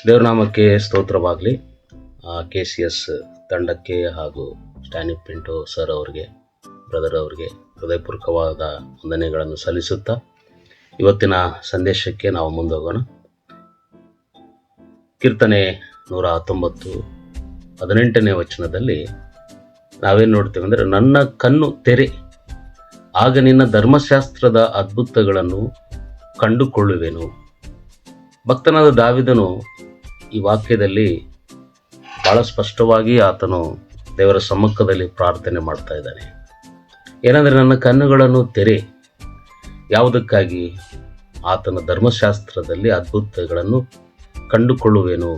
ದೇವ್ರ ನಾಮಕ್ಕೆ ಸ್ತೋತ್ರವಾಗಲಿ. KCS ತಂಡಕ್ಕೆ ಹಾಗೂ ಸ್ಟ್ಯಾನಿ ಪಿಂಟೋ ಸರ್ ಅವರಿಗೆ, ಬ್ರದರ್ ಅವರಿಗೆ ಹೃದಯಪೂರ್ವಕವಾದ ವಂದನೆಗಳನ್ನು ಸಲ್ಲಿಸುತ್ತಾ ಇವತ್ತಿನ ಸಂದೇಶಕ್ಕೆ ನಾವು ಮುಂದೋಗೋಣ. ಕೀರ್ತನೆ 119 18ನೇ ವಚನದಲ್ಲಿ ನಾವೇನು ನೋಡ್ತೇವೆ ಅಂದರೆ, ನನ್ನ ಕಣ್ಣು ತೆರೆ, ಆಗ ನಿನ್ನ ಧರ್ಮಶಾಸ್ತ್ರದ ಅದ್ಭುತಗಳನ್ನು ಕಂಡುಕೊಳ್ಳುವೆನು. ಭಕ್ತನಾದ ದಾವಿದನು ಈ ವಾಕ್ಯದಲ್ಲಿ ಬಹಳ ಸ್ಪಷ್ಟವಾಗಿ ಆತನು ದೇವರ ಸಮ್ಮುಖದಲ್ಲಿ ಪ್ರಾರ್ಥನೆ ಮಾಡ್ತಾ ಇದ್ದಾನೆ. ಏನಂದರೆ, ನನ್ನ ಕಣ್ಣುಗಳನ್ನು ತೆರೆ. ಯಾವುದಕ್ಕಾಗಿ? ಆತನ ಧರ್ಮಶಾಸ್ತ್ರದಲ್ಲಿ ಅದ್ಭುತಗಳನ್ನು ಕಂಡುಕೊಳ್ಳುವೆನು.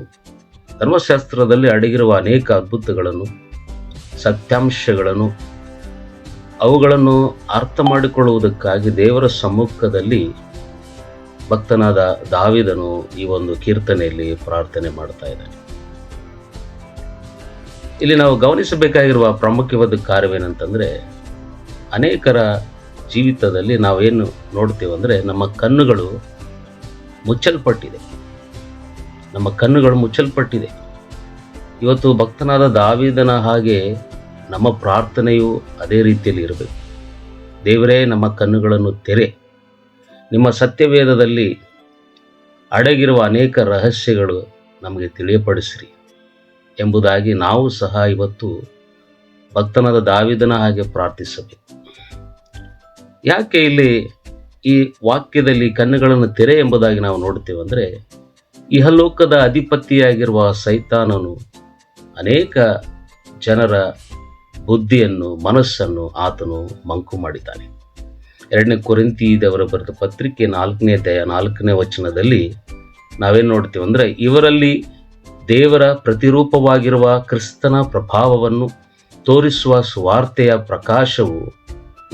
ಧರ್ಮಶಾಸ್ತ್ರದಲ್ಲಿ ಅಡಗಿರುವ ಅನೇಕ ಅದ್ಭುತಗಳನ್ನು, ಸತ್ಯಾಂಶಗಳನ್ನು, ಅವುಗಳನ್ನು ಅರ್ಥ ಮಾಡಿಕೊಳ್ಳುವುದಕ್ಕಾಗಿ ದೇವರ ಸಮ್ಮುಖದಲ್ಲಿ ಭಕ್ತನಾದ ದಾವಿದನು ಈ ಒಂದು ಕೀರ್ತನೆಯಲ್ಲಿ ಪ್ರಾರ್ಥನೆ ಮಾಡ್ತಾ ಇದ್ದಾನೆ. ಇಲ್ಲಿ ನಾವು ಗಮನಿಸಬೇಕಾಗಿರುವ ಪ್ರಾಮುಖ್ಯವಾದ ಕಾರ್ಯವೇನಂತಂದರೆ, ಅನೇಕರ ಜೀವಿತದಲ್ಲಿ ನಾವೇನು ನೋಡ್ತೀವಿ ಅಂದರೆ, ನಮ್ಮ ಕಣ್ಣುಗಳು ಮುಚ್ಚಲ್ಪಟ್ಟಿದೆ. ನಮ್ಮ ಕಣ್ಣುಗಳು ಮುಚ್ಚಲ್ಪಟ್ಟಿದೆ. ಇವತ್ತು ಭಕ್ತನಾದ ದಾವಿದನ ಹಾಗೆ ನಮ್ಮ ಪ್ರಾರ್ಥನೆಯು ಅದೇ ರೀತಿಯಲ್ಲಿ ಇರಬೇಕು. ದೇವರೇ, ನಮ್ಮ ಕಣ್ಣುಗಳನ್ನು ತೆರೆ, ನಿಮ್ಮ ಸತ್ಯವೇದದಲ್ಲಿ ಅಡಗಿರುವ ಅನೇಕ ರಹಸ್ಯಗಳು ನಮಗೆ ತಿಳಿಯಪಡಿಸಿರಿ ಎಂಬುದಾಗಿ ನಾವು ಸಹ ಇವತ್ತು ಭಕ್ತನಾದ ದಾವಿದನ ಹಾಗೆ ಪ್ರಾರ್ಥಿಸಬೇಕು. ಯಾಕೆ ಇಲ್ಲಿ ಈ ವಾಕ್ಯದಲ್ಲಿ ಕಣ್ಣುಗಳನ್ನು ತೆರೆ ಎಂಬುದಾಗಿ ನಾವು ನೋಡ್ತೇವೆ ಅಂದರೆ, ಇಹಲೋಕದ ಅಧಿಪತಿಯಾಗಿರುವ ಸೈತಾನನು ಅನೇಕ ಜನರ ಬುದ್ಧಿಯನ್ನು, ಮನಸ್ಸನ್ನು ಆತನು ಮಂಕು ಮಾಡಿದ್ದಾನೆ. 2ನೇ ಕೊರಿಂಥಿಯದವರ ಬರೆದ ಪತ್ರಿಕೆ 4ನೇ ಅಧ್ಯಾಯ 4ನೇ ವಚನದಲ್ಲಿ ನಾವೇನು ನೋಡ್ತೀವಿ ಅಂದರೆ, ಇವರಲ್ಲಿ ದೇವರ ಪ್ರತಿರೂಪವಾಗಿರುವ ಕ್ರಿಸ್ತನ ಪ್ರಭಾವವನ್ನು ತೋರಿಸುವ ಸುವಾರ್ತೆಯ ಪ್ರಕಾಶವು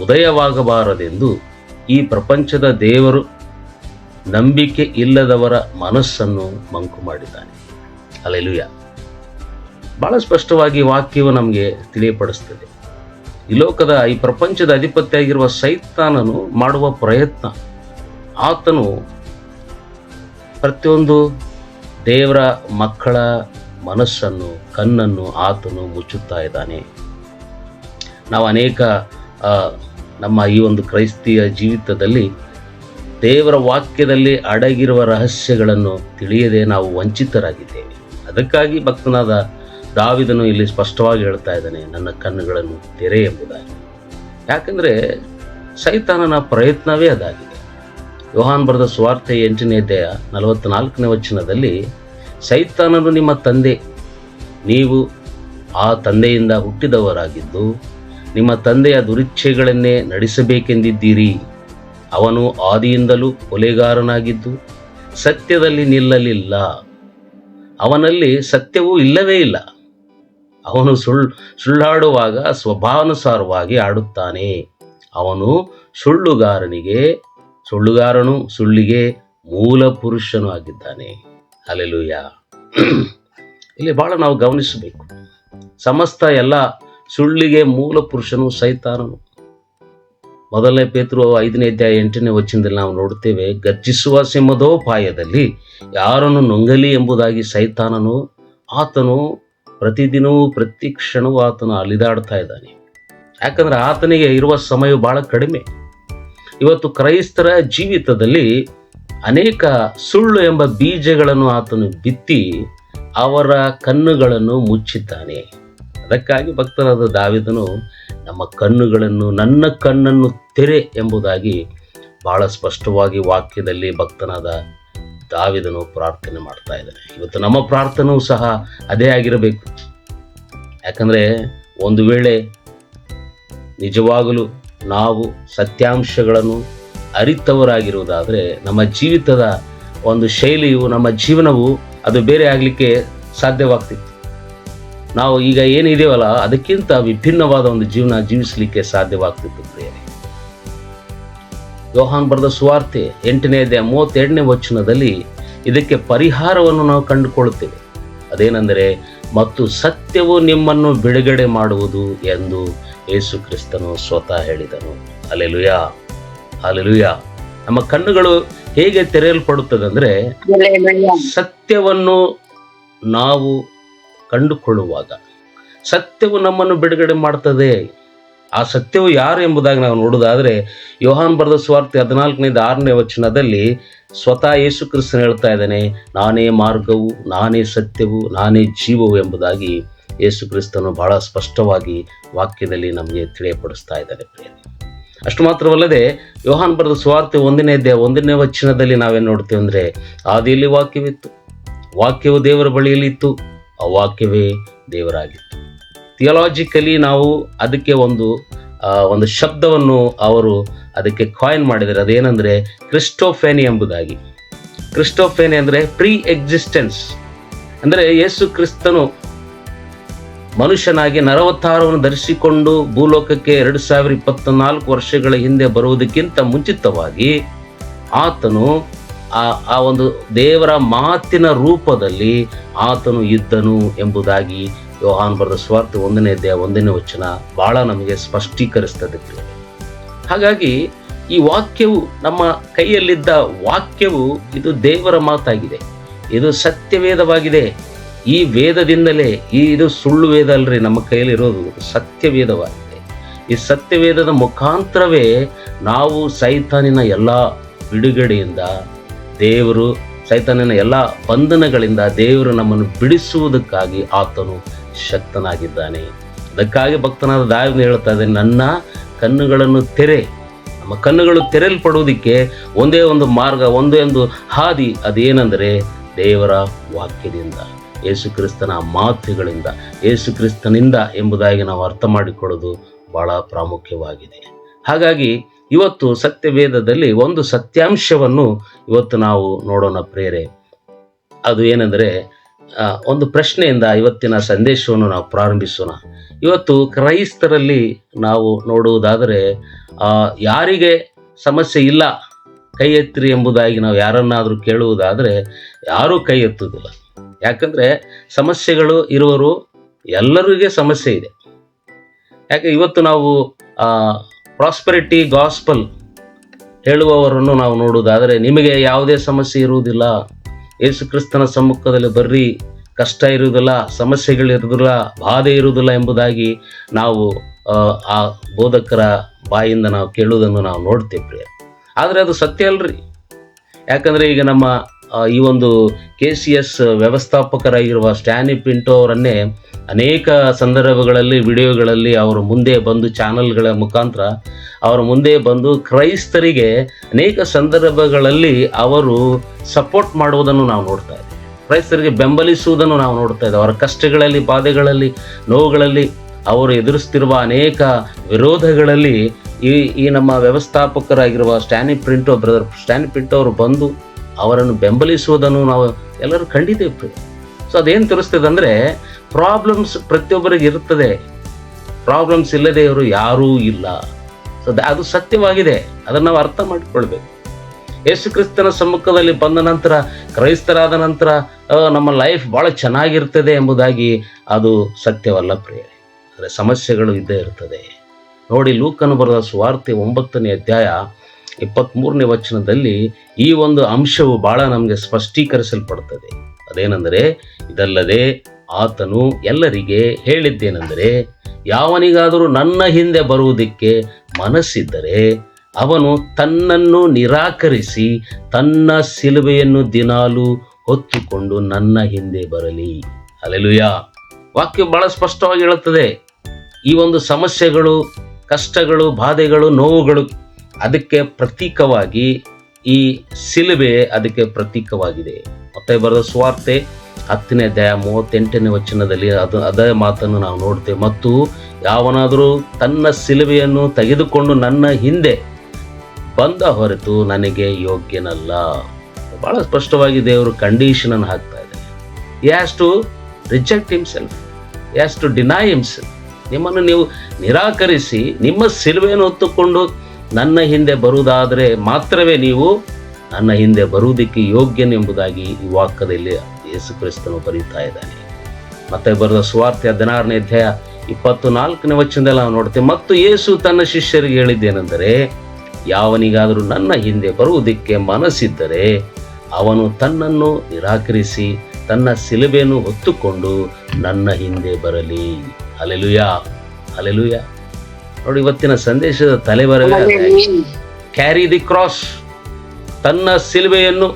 ಉದಯವಾಗಬಾರದೆಂದು ಈ ಪ್ರಪಂಚದ ದೇವರು ನಂಬಿಕೆ ಇಲ್ಲದವರ ಮನಸ್ಸನ್ನು ಮಂಕು ಮಾಡಿದ್ದಾನೆ. ಹಲ್ಲೆಲೂಯಾ. ಬಹಳ ಸ್ಪಷ್ಟವಾಗಿ ವಾಕ್ಯವು ನಮಗೆ ತಿಳಿಯಪಡಿಸ್ತದೆ. ಈ ಪ್ರಪಂಚದ ಅಧಿಪತಿಯಾಗಿರುವ ಸೈತಾನನು ಮಾಡುವ ಪ್ರಯತ್ನ, ಆತನು ಪ್ರತಿಯೊಂದು ದೇವರ ಮಕ್ಕಳ ಮನಸ್ಸನ್ನು, ಕಣ್ಣನ್ನು ಆತನು ಮುಚ್ಚುತ್ತಾ ಇದ್ದಾನೆ. ನಾವು ಅನೇಕ ನಮ್ಮ ಈ ಒಂದು ಕ್ರೈಸ್ತಿಯ ಜೀವಿತದಲ್ಲಿ ದೇವರ ವಾಕ್ಯದಲ್ಲಿ ಅಡಗಿರುವ ರಹಸ್ಯಗಳನ್ನು ತಿಳಿಯದೆ ನಾವು ವಂಚಿತರಾಗಿದ್ದೇವೆ. ಅದಕ್ಕಾಗಿ ಭಕ್ತನಾದ ದಾವಿದನು ಇಲ್ಲಿ ಸ್ಪಷ್ಟವಾಗಿ ಹೇಳ್ತಾ ಇದ್ದಾನೆ, ನನ್ನ ಕಣ್ಣುಗಳನ್ನು ತೆರೆ ಎಂಬುದಾಗಿ. ಯಾಕಂದರೆ ಸೈತಾನನ ಪ್ರಯತ್ನವೇ ಅದಾಗಿದೆ. ಯೋಹಾನ್ ಬರೆದ ಸುವಾರ್ತೆ 8ನೇ ಅಧ್ಯಾಯ 44ನೇ ವಚನದಲ್ಲಿ, ಸೈತಾನನು ನಿಮ್ಮ ತಂದೆ, ನೀವು ಆ ತಂದೆಯಿಂದ ಹುಟ್ಟಿದವರಾಗಿದ್ದು ನಿಮ್ಮ ತಂದೆಯ ದುರಿಚ್ಛೆಗಳನ್ನೇ ನಡೆಸಬೇಕೆಂದಿದ್ದೀರಿ. ಅವನು ಆದಿಯಿಂದಲೂ ಕೊಲೆಗಾರನಾಗಿದ್ದು ಸತ್ಯದಲ್ಲಿ ನಿಲ್ಲಲಿಲ್ಲ. ಅವನಲ್ಲಿ ಸತ್ಯವೂ ಇಲ್ಲವೇ ಇಲ್ಲ. ಅವನು ಸುಳ್ಳಾಡುವಾಗ ಸ್ವಭಾವಾನುಸಾರವಾಗಿ ಆಡುತ್ತಾನೆ. ಅವನು ಸುಳ್ಳುಗಾರನು, ಸುಳ್ಳಿಗೆ ಮೂಲ ಪುರುಷನು ಆಗಿದ್ದಾನೆ. ಹಲ್ಲೆಲೂಯಾ. ಇಲ್ಲಿ ಬಹಳ ನಾವು ಗಮನಿಸಬೇಕು. ಸಮಸ್ತ ಎಲ್ಲ ಸುಳ್ಳಿಗೆ ಮೂಲ ಪುರುಷನು ಸೈತಾನನು. 1ನೇ ಪೇತ್ರ 5ನೇ ಅಧ್ಯಾಯ 8ನೇ ವಚನದಲ್ಲಿ ನಾವು ನೋಡುತ್ತೇವೆ, ಗರ್ಜಿಸುವ ಸಿಂಹದೋಪಾಯದಲ್ಲಿ ಯಾರನ್ನು ನುಂಗಲಿ ಎಂಬುದಾಗಿ ಸೈತಾನನು, ಆತನು ಪ್ರತಿದಿನವೂ ಪ್ರತಿ ಕ್ಷಣವೂ ಆತನು ಅಲಿದಾಡ್ತಾ ಇದ್ದಾನೆ. ಯಾಕಂದರೆ ಆತನಿಗೆ ಇರುವ ಸಮಯ ಬಹಳ ಕಡಿಮೆ. ಇವತ್ತು ಕ್ರೈಸ್ತರ ಜೀವಿತದಲ್ಲಿ ಅನೇಕ ಸುಳ್ಳು ಎಂಬ ಬೀಜಗಳನ್ನು ಆತನು ಬಿತ್ತಿ ಅವರ ಕಣ್ಣುಗಳನ್ನು ಮುಚ್ಚಿದ್ದಾನೆ. ಅದಕ್ಕಾಗಿ ಭಕ್ತನಾದ ದಾವಿದನು ನನ್ನ ಕಣ್ಣನ್ನು ತೆರೆ ಎಂಬುದಾಗಿ ಬಹಳ ಸ್ಪಷ್ಟವಾಗಿ ವಾಕ್ಯದಲ್ಲಿ ಭಕ್ತನಾದ ದಾವಿದನು ಪ್ರಾರ್ಥನೆ ಮಾಡ್ತಾ ಇದ್ದಾನೆ. ಇವತ್ತು ನಮ್ಮ ಪ್ರಾರ್ಥನೆಯೂ ಸಹ ಅದೇ ಆಗಿರಬೇಕು. ಯಾಕಂದರೆ ಒಂದು ವೇಳೆ ನಿಜವಾಗಲೂ ನಾವು ಸತ್ಯಾಂಶಗಳನ್ನು ಅರಿತವರಾಗಿರುವುದಾದರೆ ನಮ್ಮ ಜೀವಿತದ ಒಂದು ಶೈಲಿಯು, ನಮ್ಮ ಜೀವನವು ಅದು ಬೇರೆ ಆಗಲಿಕ್ಕೆ ಸಾಧ್ಯವಾಗ್ತಿತ್ತು. ನಾವು ಈಗ ಏನಿದೆಯಲ್ಲ ಅದಕ್ಕಿಂತ ವಿಭಿನ್ನವಾದ ಒಂದು ಜೀವನ ಜೀವಿಸಲಿಕ್ಕೆ ಸಾಧ್ಯವಾಗ್ತಿತ್ತು ಪ್ರಿಯರೇ. ಯೋಹಾನ್ ಬರೆದ ಸುವಾರ್ತೆ 8ನೇ ಅಧ್ಯಾಯ 32ನೇ ವಚನದಲ್ಲಿ ಇದಕ್ಕೆ ಪರಿಹಾರವನ್ನು ನಾವು ಕಂಡುಕೊಳ್ಳುತ್ತೇವೆ. ಅದೇನೆಂದರೆ, ಮತ್ತು ಸತ್ಯವು ನಿಮ್ಮನ್ನು ಬಿಡುಗಡೆ ಮಾಡುವುದು ಎಂದು ಯೇಸು ಕ್ರಿಸ್ತನು ಸ್ವತಃ ಹೇಳಿದನು. Hallelujah, hallelujah. ನಮ್ಮ ಕಣ್ಣುಗಳು ಹೇಗೆ ತೆರೆಯಲ್ಪಡುತ್ತದೆ ಅಂದರೆ, ಸತ್ಯವನ್ನು ನಾವು ಕಂಡುಕೊಳ್ಳುವಾಗ ಸತ್ಯವು ನಮ್ಮನ್ನು ಬಿಡುಗಡೆ ಮಾಡ್ತದೆ. ಆ ಸತ್ಯವು ಯಾರು ಎಂಬುದಾಗಿ ನಾವು ನೋಡುವುದಾದರೆ, ಯೋಹಾನ್ ಬರೆದ ಸುವಾರ್ತೆ 14:6 ಸ್ವತಃ ಯೇಸು ಕ್ರಿಸ್ತನು ಹೇಳ್ತಾ ಇದ್ದಾನೆ, ನಾನೇ ಮಾರ್ಗವು, ನಾನೇ ಸತ್ಯವು, ನಾನೇ ಜೀವವು ಎಂಬುದಾಗಿ ಯೇಸು ಕ್ರಿಸ್ತನು ಬಹಳ ಸ್ಪಷ್ಟವಾಗಿ ವಾಕ್ಯದಲ್ಲಿ ನಮಗೆ ತಿಳಿಯಪಡಿಸ್ತಾ ಇದ್ದಾರೆ. ಅಷ್ಟು ಮಾತ್ರವಲ್ಲದೆ ಯೋಹಾನ್ ಬರೆದ ಸುವಾರ್ತೆ 1:1 ನಾವೇನು ನೋಡ್ತೇವೆ ಅಂದರೆ, ಆದಿಯಲ್ಲಿ ವಾಕ್ಯವಿತ್ತು, ವಾಕ್ಯವು ದೇವರ ಬಳಿಯಲ್ಲಿ ಇತ್ತು, ಆ ವಾಕ್ಯವೇ ದೇವರಾಗಿತ್ತು. ಥಿಯಾಲಜಿಕಲಿ ನಾವು ಅದಕ್ಕೆ ಒಂದು ಶಬ್ದವನ್ನು ಅವರು ಅದಕ್ಕೆ ಕಾಯಿನ್ ಮಾಡಿದ್ದಾರೆ. ಅದೇನೆಂದರೆ ಕ್ರಿಸ್ಟೋಫೇನಿ ಎಂಬುದಾಗಿ. ಕ್ರಿಸ್ಟೋಫೇನಿ ಅಂದರೆ ಪ್ರೀ ಎಕ್ಸಿಸ್ಟೆನ್ಸ್. ಅಂದರೆ ಯೇಸು ಕ್ರಿಸ್ತನು ಮನುಷ್ಯನಾಗಿ ನರವತಾರವನ್ನು ಧರಿಸಿಕೊಂಡು ಭೂಲೋಕಕ್ಕೆ 2024 ವರ್ಷಗಳ ಹಿಂದೆ ಬರುವುದಕ್ಕಿಂತ ಮುಂಚಿತವಾಗಿ ಆತನು ಆ ಒಂದು ದೇವರ ಮಾತಿನ ರೂಪದಲ್ಲಿ ಆತನು ಇದ್ದನು ಎಂಬುದಾಗಿ ಯೋಹಾನ್ ಬರೆದ ಸುವಾರ್ತೆ 1:1 ಬಹಳ ನಮಗೆ ಸ್ಪಷ್ಟೀಕರಿಸ್ತದೆ. ಹಾಗಾಗಿ ಈ ವಾಕ್ಯವು, ನಮ್ಮ ಕೈಯಲ್ಲಿದ್ದ ವಾಕ್ಯವು ಇದು ದೇವರ ಮಾತಾಗಿದೆ, ಇದು ಸತ್ಯವೇದವಾಗಿದೆ. ಈ ವೇದದಿಂದಲೇ, ಇದು ಸುಳ್ಳು ವೇದ ಅಲ್ರಿ, ನಮ್ಮ ಕೈಯಲ್ಲಿರೋದು ಸತ್ಯವೇದವಾಗಿದೆ. ಈ ಸತ್ಯವೇದದ ಮುಖಾಂತರವೇ ನಾವು ಸೈತಾನಿನ ಎಲ್ಲ ಬಿಡುಗಡೆಯಿಂದ, ಸೈತಾನಿನ ಎಲ್ಲ ಬಂಧನಗಳಿಂದ ದೇವರು ನಮ್ಮನ್ನು ಬಿಡಿಸುವುದಕ್ಕಾಗಿ ಆತನು ಶಕ್ತನಾಗಿದ್ದಾನೆ. ಅದಕ್ಕಾಗಿ ಭಕ್ತನಾದ ದಾವೀದನು ಹೇಳ್ತಾ ಇದ್ದಾನೆ, ನನ್ನ ಕಣ್ಣುಗಳನ್ನು ತೆರೆ. ನಮ್ಮ ಕಣ್ಣುಗಳು ತೆರೆಯಲ್ಪಡುವುದಕ್ಕೆ ಒಂದೇ ಒಂದು ಮಾರ್ಗ, ಒಂದೇ ಒಂದು ಹಾದಿ, ಅದೇನೆಂದರೆ ದೇವರ ವಾಕ್ಯದಿಂದ, ಯೇಸು ಕ್ರಿಸ್ತನ ಮಾತುಗಳಿಂದ, ಯೇಸು ಕ್ರಿಸ್ತನಿಂದ ಎಂಬುದಾಗಿ ನಾವು ಅರ್ಥ ಮಾಡಿಕೊಳ್ಳೋದು ಬಹಳ ಪ್ರಾಮುಖ್ಯವಾಗಿದೆ. ಹಾಗಾಗಿ ಇವತ್ತು ಸತ್ಯವೇದದಲ್ಲಿ ಒಂದು ಸತ್ಯಾಂಶವನ್ನು ಇವತ್ತು ನಾವು ನೋಡೋಣ ಪ್ರಿಯರೇ. ಅದು ಏನೆಂದರೆ, ಒಂದು ಪ್ರಶ್ನೆಯಿಂದ ಇವತ್ತಿನ ಸಂದೇಶವನ್ನು ನಾವು ಪ್ರಾರಂಭಿಸೋಣ. ಇವತ್ತು ಕ್ರೈಸ್ತರಲ್ಲಿ ನಾವು ನೋಡುವುದಾದರೆ, ಯಾರಿಗೆ ಸಮಸ್ಯೆ ಇಲ್ಲ ಕೈ ಎತ್ತಿರಿ ಎಂಬುದಾಗಿ ನಾವು ಯಾರನ್ನಾದರೂ ಕೇಳುವುದಾದರೆ ಯಾರೂ ಕೈ ಎತ್ತುವುದಿಲ್ಲ. ಯಾಕಂದರೆ ಸಮಸ್ಯೆಗಳು ಇರುವರು ಎಲ್ಲರಿಗೆ ಸಮಸ್ಯೆ ಇದೆ. ಯಾಕೆ ಇವತ್ತು ನಾವು ಪ್ರಾಸ್ಪರಿಟಿ ಗಾಸ್ಪಲ್ ಹೇಳುವವರನ್ನು ನಾವು ನೋಡುವುದಾದರೆ, ನಿಮಗೆ ಯಾವುದೇ ಸಮಸ್ಯೆ ಇರುವುದಿಲ್ಲ, ಯೇಸು ಕ್ರಿಸ್ತನ ಸಮ್ಮುಖದಲ್ಲಿ ಬರ್ರಿ, ಕಷ್ಟ ಇರುವುದಿಲ್ಲ, ಸಮಸ್ಯೆಗಳಿರುವುದಿಲ್ಲ, ಬಾಧೆ ಇರುವುದಿಲ್ಲ ಎಂಬುದಾಗಿ ನಾವು ಆ ಬೋಧಕರ ಬಾಯಿಂದ ನಾವು ಕೇಳುವುದನ್ನು ನಾವು ನೋಡ್ತೇವೆ. ಆದರೆ ಅದು ಸತ್ಯ ಅಲ್ರಿ. ಯಾಕಂದರೆ ಈಗ ನಮ್ಮ ಈ ಒಂದು KCS ವ್ಯವಸ್ಥಾಪಕರಾಗಿರುವ ಸ್ಟ್ಯಾನಿ ಪಿಂಟೋ ಅವರನ್ನೇ ಅನೇಕ ಸಂದರ್ಭಗಳಲ್ಲಿ, ವಿಡಿಯೋಗಳಲ್ಲಿ ಅವರು ಮುಂದೆ ಬಂದು, ಚಾನಲ್ಗಳ ಮುಖಾಂತರ ಅವರ ಮುಂದೆ ಬಂದು ಕ್ರೈಸ್ತರಿಗೆ ಅನೇಕ ಸಂದರ್ಭಗಳಲ್ಲಿ ಅವರು ಸಪೋರ್ಟ್ ಮಾಡುವುದನ್ನು ನಾವು ನೋಡ್ತಾ ಇದ್ದೇವೆ. ಕ್ರೈಸ್ತರಿಗೆ ಬೆಂಬಲಿಸುವುದನ್ನು ನಾವು ನೋಡ್ತಾ ಇದ್ದೇವೆ. ಅವರ ಕಷ್ಟಗಳಲ್ಲಿ, ಬಾಧೆಗಳಲ್ಲಿ, ನೋವುಗಳಲ್ಲಿ, ಅವರು ಎದುರಿಸ್ತಿರುವ ಅನೇಕ ವಿರೋಧಗಳಲ್ಲಿ ಈ ನಮ್ಮ ವ್ಯವಸ್ಥಾಪಕರಾಗಿರುವ ಬ್ರದರ್ ಸ್ಟ್ಯಾನಿ ಪಿಂಟೋ ಅವರು ಬಂದು ಅವರನ್ನು ಬೆಂಬಲಿಸುವುದನ್ನು ನಾವು ಎಲ್ಲರೂ ಕಂಡಿದ್ದೇವೆ. ಸೊ ಅದೇನು ತೋರಿಸ್ತದೆ ಅಂದರೆ, ಪ್ರಾಬ್ಲಮ್ಸ್ ಪ್ರತಿಯೊಬ್ಬರಿಗೆ ಇರ್ತದೆ, ಪ್ರಾಬ್ಲಮ್ಸ್ ಇಲ್ಲದೆ ಇವರು ಯಾರೂ ಇಲ್ಲ. ಸೊ ಅದು ಸತ್ಯವಾಗಿದೆ, ಅದನ್ನು ನಾವು ಅರ್ಥ ಮಾಡಿಕೊಳ್ಬೇಕು. ಯೇಸು ಕ್ರಿಸ್ತನ ಸಮ್ಮುಖದಲ್ಲಿ ಬಂದ ನಂತರ, ಕ್ರೈಸ್ತರಾದ ನಂತರ ನಮ್ಮ ಲೈಫ್ ಭಾಳ ಚೆನ್ನಾಗಿರ್ತದೆ ಎಂಬುದಾಗಿ ಅದು ಸತ್ಯವಲ್ಲ ಪ್ರಿಯರೇ. ಅಂದರೆ ಸಮಸ್ಯೆಗಳು ಇದ್ದೇ ಇರ್ತದೆ. ನೋಡಿ, ಲೂಕನು ಬರೆದ ಸುವಾರ್ತೆ 9:23 ಈ ಒಂದು ಅಂಶವು ಬಹಳ ನಮಗೆ ಸ್ಪಷ್ಟೀಕರಿಸಲ್ಪಡುತ್ತದೆ. ಅದೇನೆಂದರೆ, ಇದಲ್ಲದೆ ಆತನು ಎಲ್ಲರಿಗೆ ಹೇಳಿದ್ದೇನೆಂದರೆ, ಯಾವನಿಗಾದರೂ ನನ್ನ ಹಿಂದೆ ಬರುವುದಕ್ಕೆ ಮನಸ್ಸಿದ್ದರೆ ಅವನು ತನ್ನನ್ನು ನಿರಾಕರಿಸಿ ತನ್ನ ಶಿಲುಬೆಯನ್ನು ದಿನಾಲು ಹೊತ್ತುಕೊಂಡು ನನ್ನ ಹಿಂದೆ ಬರಲಿ. ಹಲ್ಲೆಲೂಯಾ. ವಾಕ್ಯ ಬಹಳ ಸ್ಪಷ್ಟವಾಗಿ ಹೇಳುತ್ತದೆ. ಈ ಒಂದು ಸಮಸ್ಯೆಗಳು, ಕಷ್ಟಗಳು, ಬಾಧೆಗಳು, ನೋವುಗಳು, ಅದಕ್ಕೆ ಪ್ರತೀಕವಾಗಿ ಈ ಶಿಲುಬೆ ಅದಕ್ಕೆ ಪ್ರತೀಕವಾಗಿದೆ. ಮತ್ತೆ ಬರೆದ ಸುವಾರ್ತೆ 10:38 ಅದೇ ಮಾತನ್ನು ನಾವು ನೋಡ್ತೇವೆ. ಮತ್ತು ಯಾವನಾದರೂ ತನ್ನ ಶಿಲುಬೆಯನ್ನು ತೆಗೆದುಕೊಂಡು ನನ್ನ ಹಿಂದೆ ಬಂದ ಹೊರತು ನನಗೆ ಯೋಗ್ಯನಲ್ಲ. ಬಹಳ ಸ್ಪಷ್ಟವಾಗಿ ದೇವರು ಕಂಡೀಷನ್ ಅನ್ನು ಹಾಕ್ತಾ ಇದ್ದಾರೆ. He has to reject himself, he has to deny himself. ನಿಮ್ಮನ್ನು ನೀವು ನಿರಾಕರಿಸಿ ನಿಮ್ಮ ಶಿಲುಬೆಯನ್ನು ಹೊತ್ತುಕೊಂಡು ನನ್ನ ಹಿಂದೆ ಬರುವುದಾದರೆ ಮಾತ್ರವೇ ನೀವು ನನ್ನ ಹಿಂದೆ ಬರುವುದಕ್ಕೆ ಯೋಗ್ಯನೆಂಬುದಾಗಿ ಈ ವಾಕ್ಯದಲ್ಲಿ ಯೇಸು ಕ್ರಿಸ್ತನು ಬರೀತಾ ಇದ್ದಾನೆ. ಮತ್ತೆ ಬರೆದ ಸುವಾರ್ತೆ 16:24 ನಾವು ನೋಡ್ತೇವೆ. ಮತ್ತು ಯೇಸು ತನ್ನ ಶಿಷ್ಯರಿಗೆ ಹೇಳಿದ್ದೇನೆಂದರೆ, ಯಾವನಿಗಾದರೂ ನನ್ನ ಹಿಂದೆ ಬರುವುದಕ್ಕೆ ಮನಸ್ಸಿದ್ದರೆ ಅವನು ತನ್ನನ್ನು ನಿರಾಕರಿಸಿ ತನ್ನ ಶಿಲುಬೆಯನ್ನು ಹೊತ್ತುಕೊಂಡು ನನ್ನ ಹಿಂದೆ ಬರಲಿ. Hallelujah, hallelujah. ನೋಡಿ, ಇವತ್ತಿನ ಸಂದೇಶದ ತಲೆಬರವೇ ಕ್ಯಾರಿ ದಿ ಕ್ರಾಸ್. ತನ್ನ ಶಿಲುಬೆಯನ್ನು,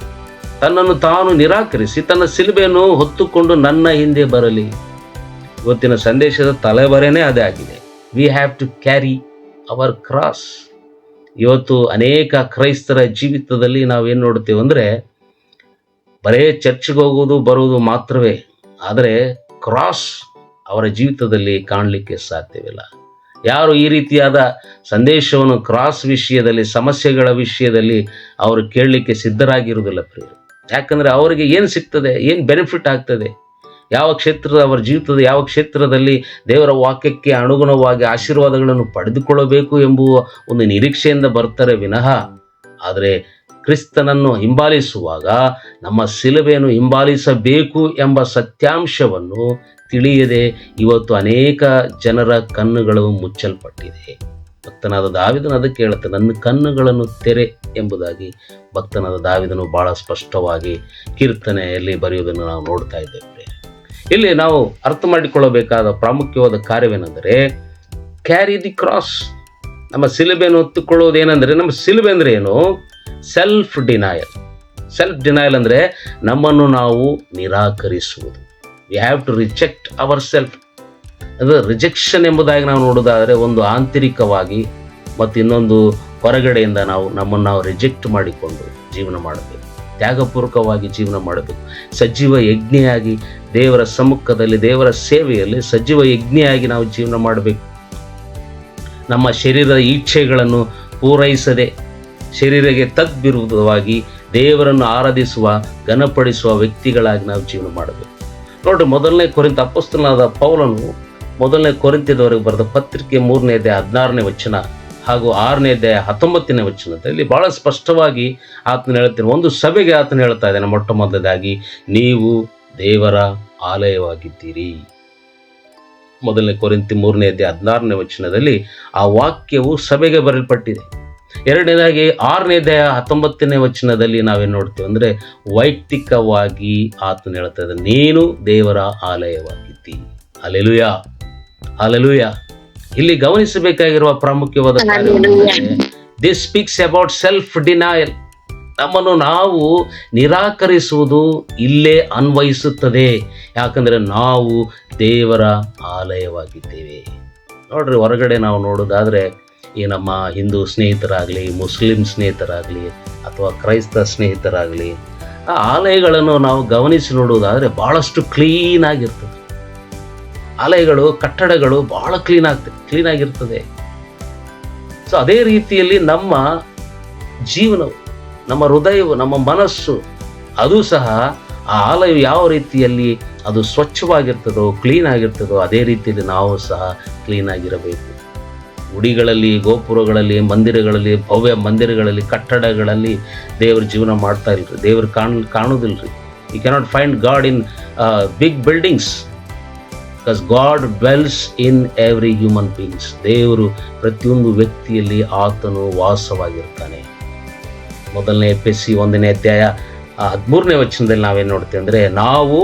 ತನ್ನನ್ನು ತಾನು ನಿರಾಕರಿಸಿ ತನ್ನ ಶಿಲುಬೆಯನ್ನು ಹೊತ್ತುಕೊಂಡು ನನ್ನ ಹಿಂದೆ ಬರಲಿ. ಇವತ್ತಿನ ಸಂದೇಶದ ತಲೆಬರೇನೇ ಅದೇ ಆಗಿದೆ. We have to carry our cross. ಇವತ್ತು ಅನೇಕ ಕ್ರೈಸ್ತರ ಜೀವಿತದಲ್ಲಿ ನಾವೇನು ನೋಡ್ತೇವೆ ಅಂದರೆ, ಬರೇ ಚರ್ಚ್ಗೆ ಹೋಗೋದು ಬರುವುದು ಮಾತ್ರವೇ, ಆದರೆ ಕ್ರಾಸ್ ಅವರ ಜೀವಿತದಲ್ಲಿ ಕಾಣಲಿಕ್ಕೆ ಸಾಧ್ಯವಿಲ್ಲ. ಯಾರು ಈ ರೀತಿಯಾದ ಸಂದೇಶವನ್ನು ಕ್ರಾಸ್ ವಿಷಯದಲ್ಲಿ, ಸಮಸ್ಯೆಗಳ ವಿಷಯದಲ್ಲಿ ಅವರು ಕೇಳಲಿಕ್ಕೆ ಸಿದ್ಧರಾಗಿರುವುದಿಲ್ಲ ಪ್ರಿಯರು. ಯಾಕಂದರೆ ಅವರಿಗೆ ಏನು ಸಿಗ್ತದೆ, ಏನು ಬೆನಿಫಿಟ್ ಆಗ್ತದೆ, ಯಾವ ಕ್ಷೇತ್ರದ ಅವರ ಜೀವಿತದ ಯಾವ ಕ್ಷೇತ್ರದಲ್ಲಿ ದೇವರ ವಾಕ್ಯಕ್ಕೆ ಅನುಗುಣವಾಗಿ ಆಶೀರ್ವಾದಗಳನ್ನು ಪಡೆದುಕೊಳ್ಳಬೇಕು ಎಂಬುವ ಒಂದು ನಿರೀಕ್ಷೆಯಿಂದ ಬರ್ತಾರೆ ವಿನಃ, ಆದರೆ ಕ್ರಿಸ್ತನನ್ನು ಹಿಂಬಾಲಿಸುವಾಗ ನಮ್ಮ ಶಿಲುಬೆಯನ್ನು ಹಿಂಬಾಲಿಸಬೇಕು ಎಂಬ ಸತ್ಯಾಂಶವನ್ನು ತಿಳಿಯದೆ ಇವತ್ತು ಅನೇಕ ಜನರ ಕಣ್ಣುಗಳು ಮುಚ್ಚಲ್ಪಟ್ಟಿದೆ. ಭಕ್ತನಾದ ದಾವಿದನು ಅದಕ್ಕೆ ಹೇಳುತ್ತೆ, ನನ್ನ ಕಣ್ಣುಗಳನ್ನು ತೆರೆ ಎಂಬುದಾಗಿ ಭಕ್ತನಾದ ದಾವಿದನು ಬಹಳ ಸ್ಪಷ್ಟವಾಗಿ ಕೀರ್ತನೆಯಲ್ಲಿ ಬರೆಯುವುದನ್ನು ನಾವು ನೋಡ್ತಾ ಇದ್ದೇವೆ. ಇಲ್ಲಿ ನಾವು ಅರ್ಥ ಮಾಡಿಕೊಳ್ಳಬೇಕಾದ ಪ್ರಾಮುಖ್ಯವಾದ ಕಾರ್ಯವೇನೆಂದರೆ, ಕ್ಯಾರಿ ದಿ ಕ್ರಾಸ್. ನಮ್ಮ ಶಿಲುಬೆಯನ್ನು ಹೊತ್ತುಕೊಳ್ಳುವುದು ಏನಂದರೆ, ನಮ್ಮ ಶಿಲುಬೆ ಅಂದರೆ ಏನು? Self denial. ಸೆಲ್ಫ್ ಡಿನಯಲ್ ಅಂದರೆ ನಮ್ಮನ್ನು ನಾವು ನಿರಾಕರಿಸುವುದು. We have to reject our self. ಅದು ರಿಜೆಕ್ಷನ್ ಎಂಬುದಾಗಿ ನಾವು ನೋಡೋದಾದರೆ ಒಂದು ಆಂತರಿಕವಾಗಿ ಮತ್ತು ಇನ್ನೊಂದು ಹೊರಗಡೆಯಿಂದ ನಾವು ನಮ್ಮನ್ನು ನಾವು ರಿಜೆಕ್ಟ್ ಮಾಡಿಕೊಂಡು ಜೀವನ ಮಾಡಬೇಕು. ತ್ಯಾಗಪೂರ್ವಕವಾಗಿ ಜೀವನ ಮಾಡಬೇಕು. ಸಜೀವ ಯಜ್ಞೆಯಾಗಿ ದೇವರ ಸಮ್ಮುಖದಲ್ಲಿ, ದೇವರ ಸೇವೆಯಲ್ಲಿ ಸಜೀವ ಯಜ್ಞೆಯಾಗಿ ನಾವು ಜೀವನ ಮಾಡಬೇಕು. ನಮ್ಮ ಶರೀರದ ಇಚ್ಛೆಗಳನ್ನು ಪೂರೈಸದೆ ಶರೀರಕ್ಕೆ ತದ್ವಿರುದ್ಧವಾಗಿ ದೇವರನ್ನು ಆರಾಧಿಸುವ, ಘನಪಡಿಸುವ ವ್ಯಕ್ತಿಗಳಾಗಿ ನಾವು ಜೀವನ ಮಾಡಬೇಕು. ನೋಡ್ರಿ, ಮೊದಲನೇ ಕೊರಿಂಥ ಅಪೊಸ್ತಲನಾದ ಪೌಲನು ಮೊದಲನೇ ಕೊರಿಂಥದವರೆಗೆ ಬರೆದ ಪತ್ರಿಕೆ 3ನೇ ಅಧ್ಯಾಯ 16ನೇ ವಚನ ಹಾಗೂ 6ನೇ ಅಧ್ಯಾಯ 19ನೇ ವಚನದಲ್ಲಿ ಬಹಳ ಸ್ಪಷ್ಟವಾಗಿ ಆತನ ಹೇಳ್ತಾನೆ. ಒಂದು ಸಭೆಗೆ ಆತನ ಹೇಳ್ತಾ ಇದ್ದಾನೆ, ಮೊಟ್ಟ ಮೊದಲದಾಗಿ ನೀವು ದೇವರ ಆಲಯವಾಗಿದ್ದೀರಿ. ಮೊದಲನೇ ಕೊರಿಂಥಿ 3ನೇ ಅಧ್ಯಾಯ 16ನೇ ವಚನದಲ್ಲಿ ಆ ವಾಕ್ಯವು ಸಭೆಗೆ ಬರೆಯಲ್ಪಟ್ಟಿದೆ. ಎರಡನೇದಾಗಿ 6ನೇ ಅಧ್ಯಾಯ 19ನೇ ವಚನದಲ್ಲಿ ನಾವೇನು ನೋಡ್ತೀವಿ ಅಂದರೆ, ವೈಯಕ್ತಿಕವಾಗಿ ಆತನ ಹೇಳ್ತಾ ಇದ್ದಾನೆ, ನೀನು ದೇವರ ಆಲಯವಾಗಿದ್ದಿ. Hallelujah, hallelujah. ಇಲ್ಲಿ ಗಮನಿಸಬೇಕಾಗಿರುವ ಪ್ರಾಮುಖ್ಯವಾದ this speaks about self denial. ನಮ್ಮನ್ನು ನಾವು ನಿರಾಕರಿಸುವುದು ಇಲ್ಲೇ ಅನ್ವಯಿಸುತ್ತದೆ. ಯಾಕಂದರೆ ನಾವು ದೇವರ ಆಲಯವಾಗಿದ್ದೇವೆ. ನೋಡ್ರಿ, ಹೊರಗಡೆ ನಾವು ನೋಡೋದಾದರೆ ಈ ನಮ್ಮ ಹಿಂದೂ ಸ್ನೇಹಿತರಾಗಲಿ, ಮುಸ್ಲಿಂ ಸ್ನೇಹಿತರಾಗಲಿ ಅಥವಾ ಕ್ರೈಸ್ತ ಸ್ನೇಹಿತರಾಗಲಿ, ಆ ಆಲಯಗಳನ್ನು ನಾವು ಗಮನಿಸಿ ನೋಡುವುದಾದರೆ ಬಹಳಷ್ಟು ಕ್ಲೀನಾಗಿರ್ತದೆ. ಆಲಯಗಳು, ಕಟ್ಟಡಗಳು ಬಹಳ ಕ್ಲೀನಾಗಿರ್ತದೆ. ಸೊ ಅದೇ ರೀತಿಯಲ್ಲಿ ನಮ್ಮ ಜೀವನವು, ನಮ್ಮ ಹೃದಯವು, ನಮ್ಮ ಮನಸ್ಸು, ಅದು ಸಹ ಆ ಆಲಯವು ಯಾವ ರೀತಿಯಲ್ಲಿ ಅದು ಸ್ವಚ್ಛವಾಗಿರ್ತದೋ, ಕ್ಲೀನ್ ಆಗಿರ್ತದೋ, ಅದೇ ರೀತಿಯಲ್ಲಿ ನಾವು ಸಹ ಕ್ಲೀನಾಗಿರಬೇಕು. ಗುಡಿಗಳಲ್ಲಿ, ಗೋಪುರಗಳಲ್ಲಿ, ಮಂದಿರಗಳಲ್ಲಿ, ಭವ್ಯ ಮಂದಿರಗಳಲ್ಲಿ, ಕಟ್ಟಡಗಳಲ್ಲಿ ದೇವರು ಜೀವನ ಮಾಡ್ತಾ ಇಲ್ರಿ. ದೇವರು ಕಾಣುವುದಿಲ್ರಿ. You cannot find God in big buildings, because God dwells in every human beings. ದೇವರು ಪ್ರತಿಯೊಂದು ವ್ಯಕ್ತಿಯಲ್ಲಿ ಆತನು ವಾಸವಾಗಿರ್ತಾನೆ. ಮೊದಲನೇ ಎಫೆಸಿ 1ನೇ ಅಧ್ಯಾಯ 13ನೇ ವಚನದಲ್ಲಿ ನಾವೇನು ನೋಡ್ತೇವೆ ಅಂದರೆ, ನಾವು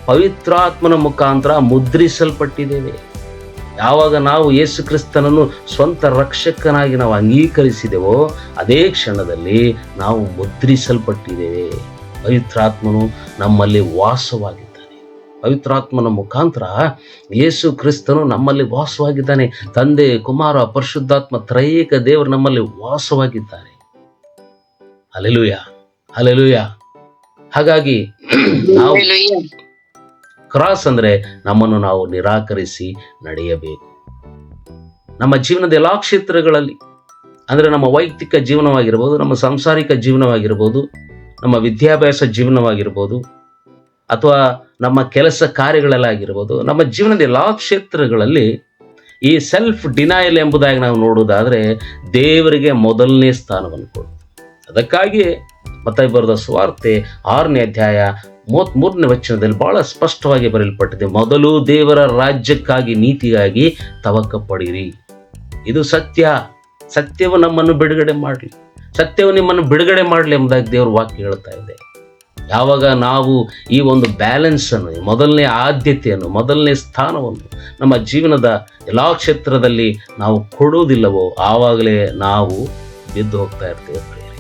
ಪವಿತ್ರಾತ್ಮನ ಮುಖಾಂತರ ಮುದ್ರಿಸಲ್ಪಟ್ಟಿದ್ದೇವೆ. ಯಾವಾಗ ನಾವು ಯೇಸು ಕ್ರಿಸ್ತನನ್ನು ಸ್ವಂತ ರಕ್ಷಕನಾಗಿ ನಾವು ಅಂಗೀಕರಿಸಿದೆವೋ ಅದೇ ಕ್ಷಣದಲ್ಲಿ ನಾವು ಮುದ್ರಿಸಲ್ಪಟ್ಟಿದ್ದೇವೆ. ಪವಿತ್ರಾತ್ಮನು ನಮ್ಮಲ್ಲಿ ವಾಸವಾಗಿದ್ದಾನೆ. ಪವಿತ್ರಾತ್ಮನ ಮುಖಾಂತರ ಯೇಸು ಕ್ರಿಸ್ತನು ನಮ್ಮಲ್ಲಿ ವಾಸವಾಗಿದ್ದಾನೆ. ತಂದೆ, ಕುಮಾರ, ಪರಿಶುದ್ಧಾತ್ಮ ತ್ರಯೇಕ ದೇವರು ನಮ್ಮಲ್ಲಿ ವಾಸವಾಗಿದ್ದಾರೆ. Hallelujah, hallelujah. ಹಾಗಾಗಿ ನಾವು ಕ್ರಾಸ್ ಅಂದರೆ ನಮ್ಮನ್ನು ನಾವು ನಿರಾಕರಿಸಿ ನಡೆಯಬೇಕು. ನಮ್ಮ ಜೀವನದ ಎಲ್ಲ ಕ್ಷೇತ್ರಗಳಲ್ಲಿ, ಅಂದರೆ ನಮ್ಮ ವೈಯಕ್ತಿಕ ಜೀವನವಾಗಿರ್ಬೋದು, ನಮ್ಮ ಸಾಂಸಾರಿಕ ಜೀವನವಾಗಿರ್ಬೋದು, ನಮ್ಮ ವಿದ್ಯಾಭ್ಯಾಸ ಜೀವನವಾಗಿರ್ಬೋದು, ಅಥವಾ ನಮ್ಮ ಕೆಲಸ ಕಾರ್ಯಗಳಲ್ಲಾಗಿರ್ಬೋದು, ನಮ್ಮ ಜೀವನದ ಎಲ್ಲ ಕ್ಷೇತ್ರಗಳಲ್ಲಿ ಈ ಸೆಲ್ಫ್ ಡಿನಯಲ್ ಎಂಬುದಾಗಿ ನಾವು ನೋಡುವುದಾದರೆ ದೇವರಿಗೆ ಮೊದಲನೇ ಸ್ಥಾನವನ್ನು ಕೊಡು. ಅದಕ್ಕಾಗಿಯೇ ಮತ್ತಾಯ ಬರೆದ ಸುವಾರ್ತೆ 6ನೇ ಅಧ್ಯಾಯ 33ನೇ ವಚನದಲ್ಲಿ ಬಹಳ ಸ್ಪಷ್ಟವಾಗಿ ಬರೆಯಲ್ಪಟ್ಟಿದೆ, ಮೊದಲು ದೇವರ ರಾಜ್ಯಕ್ಕಾಗಿ, ನೀತಿಗಾಗಿ ತವಕ ಪಡಿರಿ. ಇದು ಸತ್ಯ. ಸತ್ಯವು ನಮ್ಮನ್ನು ಬಿಡುಗಡೆ ಮಾಡಲಿ, ಸತ್ಯವು ನಿಮ್ಮನ್ನು ಬಿಡುಗಡೆ ಮಾಡಲಿ ಎಂಬುದಾಗಿ ದೇವ್ರ ವಾಕ್ಯ ಹೇಳ್ತಾ ಇದೆ. ಯಾವಾಗ ನಾವು ಈ ಒಂದು ಬ್ಯಾಲೆನ್ಸನ್ನು, ಮೊದಲನೇ ಆದ್ಯತೆಯನ್ನು, ಮೊದಲನೇ ಸ್ಥಾನವನ್ನು ನಮ್ಮ ಜೀವನದ ಎಲ್ಲ ಕ್ಷೇತ್ರದಲ್ಲಿ ನಾವು ಕೊಡುವುದಿಲ್ಲವೋ ಆವಾಗಲೇ ನಾವು ಬಿದ್ದು ಹೋಗ್ತಾ ಇರ್ತೇವೆ ಪ್ರಿಯರೇ.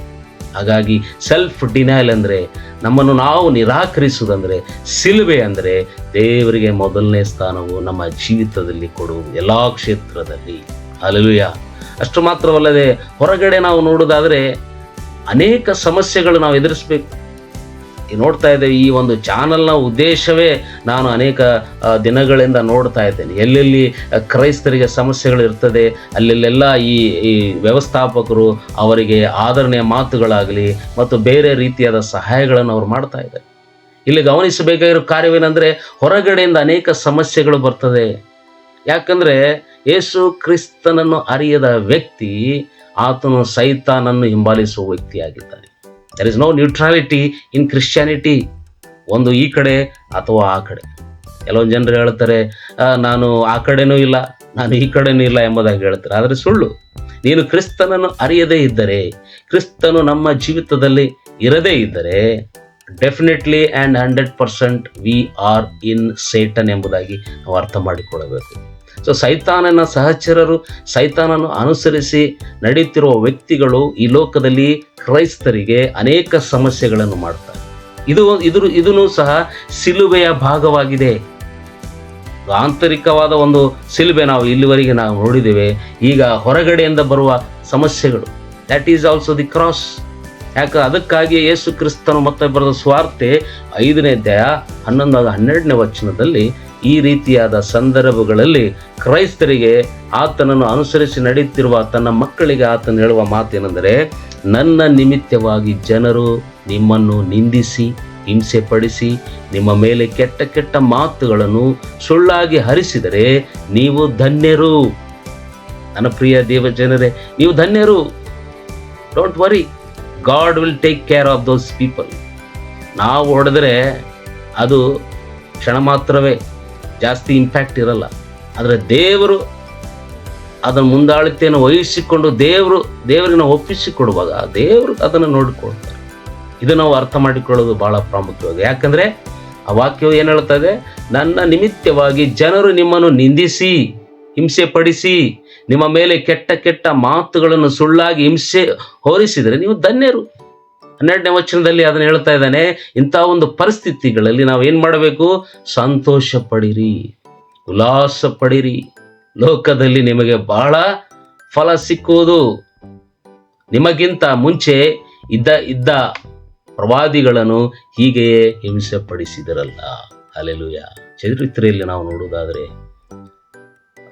ಹಾಗಾಗಿ ಸೆಲ್ಫ್ ಡಿನೈಲ್ ಅಂದರೆ, ನಮ್ಮನ್ನು ನಾವು ನಿರಾಕರಿಸುವುದಂದರೆ, ಸಿಲುಬೆ ಅಂದರೆ ದೇವರಿಗೆ ಮೊದಲನೇ ಸ್ಥಾನವು ನಮ್ಮ ಜೀವಿತದಲ್ಲಿ ಕೊಡುವುದು ಎಲ್ಲ ಕ್ಷೇತ್ರದಲ್ಲಿ. ಹಲ್ಲೆಲೂಯ. ಅಷ್ಟು ಮಾತ್ರವಲ್ಲದೆ ಹೊರಗಡೆ ನಾವು ನೋಡೋದಾದರೆ ಅನೇಕ ಸಮಸ್ಯೆಗಳು ನಾವು ಎದುರಿಸಬೇಕು. ನೋಡ್ತಾ ಇದ್ದೇವೆ, ಈ ಒಂದು ಚಾನಲ್ನ ಉದ್ದೇಶವೇ ನಾನು ಅನೇಕ ದಿನಗಳಿಂದ ನೋಡ್ತಾ ಇದ್ದೇನೆ. ಎಲ್ಲೆಲ್ಲಿ ಕ್ರೈಸ್ತರಿಗೆ ಸಮಸ್ಯೆಗಳು ಇರ್ತದೆ ಅಲ್ಲೆಲ್ಲೆಲ್ಲ ಈ ವ್ಯವಸ್ಥಾಪಕರು ಅವರಿಗೆ ಆದರಣೆಯ ಮಾತುಗಳಾಗಲಿ ಮತ್ತು ಬೇರೆ ರೀತಿಯಾದ ಸಹಾಯಗಳನ್ನು ಅವ್ರು ಮಾಡ್ತಾ ಇದ್ದಾರೆ. ಇಲ್ಲಿ ಗಮನಿಸಬೇಕಾಗಿರೋ ಕಾರ್ಯವೇನೆಂದರೆ, ಹೊರಗಡೆಯಿಂದ ಅನೇಕ ಸಮಸ್ಯೆಗಳು ಬರ್ತದೆ. ಯಾಕಂದರೆ ಯೇಸು ಕ್ರಿಸ್ತನನ್ನು ಅರಿಯದ ವ್ಯಕ್ತಿ ಆತನು ಸೈತಾನನ್ನು ಹಿಂಬಾಲಿಸುವ ವ್ಯಕ್ತಿಯಾಗಿದ್ದಾನೆ. There is no neutrality in Christianity, ಒಂದು ಈ ಕಡೆ ಅಥವಾ ಆ ಕಡೆ. ಕೆಲವೊಂದು ಜನರು ಹೇಳ್ತಾರೆ, ನಾನು ಆ ಕಡೆನೂ ಇಲ್ಲ, ನಾನು ಈ ಕಡೆನೂ ಇಲ್ಲ ಎಂಬುದಾಗಿ ಹೇಳ್ತಾರೆ. ಆದರೆ ಸುಳ್ಳು. ನೀನು ಕ್ರಿಸ್ತನನ್ನು ಅರಿಯದೇ ಇದ್ದರೆ, ಕ್ರಿಸ್ತನು ನಮ್ಮ ಜೀವಿತದಲ್ಲಿ ಇರದೇ ಇದ್ದರೆ, definitely and 100% we are in Satan ಎಂಬುದಾಗಿ ನಾವು ಅರ್ಥ ಮಾಡಿಕೊಳ್ಳಬೇಕು. ಸೊ ಸೈತಾನನ ಸಹಚರರು, ಸೈತಾನನ್ನು ಅನುಸರಿಸಿ ನಡೆಯುತ್ತಿರುವ ವ್ಯಕ್ತಿಗಳು ಈ ಲೋಕದಲ್ಲಿ ಕ್ರೈಸ್ತರಿಗೆ ಅನೇಕ ಸಮಸ್ಯೆಗಳನ್ನು ಮಾಡ್ತಾರೆ. ಇದೂ ಸಹ ಸಿಲುಬೆಯ ಭಾಗವಾಗಿದೆ. ಆಂತರಿಕವಾದ ಒಂದು ಸಿಲುಬೆ ನಾವು ಇಲ್ಲಿವರೆಗೆ ನಾವು ನೋಡಿದ್ದೇವೆ. ಈಗ ಹೊರಗಡೆಯಿಂದ ಬರುವ ಸಮಸ್ಯೆಗಳು, that is also the cross. ಅದಕ್ಕಾಗಿ ಯೇಸು ಕ್ರಿಸ್ತನು ಮತ್ತೆ ಬರೆದ ಸುವಾರ್ತೆ 5ನೇ ಅಧ್ಯಾಯ 11-12ನೇ ವಚನದಲ್ಲಿ ಈ ರೀತಿಯಾದ ಸಂದರ್ಭಗಳಲ್ಲಿ ಕ್ರೈಸ್ತರಿಗೆ ಆತನನ್ನು ಅನುಸರಿಸಿ ನಡೆಯುತ್ತಿರುವ ತನ್ನ ಮಕ್ಕಳಿಗೆ ಆತನು ಹೇಳುವ ಮಾತೇನೆಂದರೆ, ನನ್ನ ನಿಮಿತ್ತವಾಗಿ ಜನರು ನಿಮ್ಮನ್ನು ನಿಂದಿಸಿ ಹಿಂಸೆ ಪಡಿಸಿ ನಿಮ್ಮ ಮೇಲೆ ಕೆಟ್ಟ ಕೆಟ್ಟ ಮಾತುಗಳನ್ನು ಸುಳ್ಳಾಗಿ ಹರಿಸಿದರೆ ನೀವು ಧನ್ಯರು. ನನ್ನ ಪ್ರಿಯ ದೇವ ಜನರೇ, ನೀವು ಧನ್ಯರು. Don't worry, god will take care of those people. ನಾವು ಹೊಡೆದ್ರೆ ಅದು ಕ್ಷಣ ಮಾತ್ರವೇ, ಜಾಸ್ತಿ ಇಂಪ್ಯಾಕ್ಟ್ ಇರಲ್ಲ. ಆದರೆ ದೇವರು ಅದನ್ನು ಮುಂದಾಳತೆಯನ್ನು ವಹಿಸಿಕೊಂಡು ದೇವರಿಗೆ ನಾವು ಒಪ್ಪಿಸಿಕೊಡುವಾಗ ದೇವರು ಅದನ್ನು ನೋಡಿಕೊಳ್ತಾರೆ. ಇದು ನಾವು ಅರ್ಥ ಮಾಡಿಕೊಳ್ಳೋದು ಬಹಳ ಪ್ರಾಮುಖ್ಯವಾಗಿದೆ. ಯಾಕಂದರೆ ಆ ವಾಕ್ಯವು ಏನು ಹೇಳ್ತದೆ, ನನ್ನ ನಿಮಿತ್ತವಾಗಿ ಜನರು ನಿಮ್ಮನ್ನು ನಿಂದಿಸಿ ಹಿಂಸೆ ಪಡಿಸಿ ನಿಮ್ಮ ಮೇಲೆ ಕೆಟ್ಟ ಕೆಟ್ಟ ಮಾತುಗಳನ್ನು ಸುಳ್ಳಾಗಿ ಹಿಂಸೆ ಹೊರಿಸಿದರೆ ನೀವು ಧನ್ಯರು. 12ನೇ ವಚನದಲ್ಲಿ ಅದನ್ನು ಹೇಳ್ತಾ ಇದ್ದಾನೆ. ಇಂಥ ಒಂದು ಪರಿಸ್ಥಿತಿಗಳಲ್ಲಿ ನಾವು ಏನು ಮಾಡಬೇಕು? ಸಂತೋಷ ಪಡಿರಿ, ಉಲ್ಲಾಸ ಪಡಿರಿ. ಲೋಕದಲ್ಲಿ ನಿಮಗೆ ಬಹಳ ಫಲ ಸಿಕ್ಕುವುದು. ನಿಮಗಿಂತ ಮುಂಚೆ ಇದ್ದ ಪ್ರವಾದಿಗಳನ್ನು ಹೀಗೆಯೇ ಹಿಂಸೆ ಪಡಿಸಿದರಲ್ಲ. ಹಲ್ಲೆಲೂಯಾ. ಚರಿತ್ರೆಯಲ್ಲಿ ನಾವು ನೋಡುವುದಾದರೆ,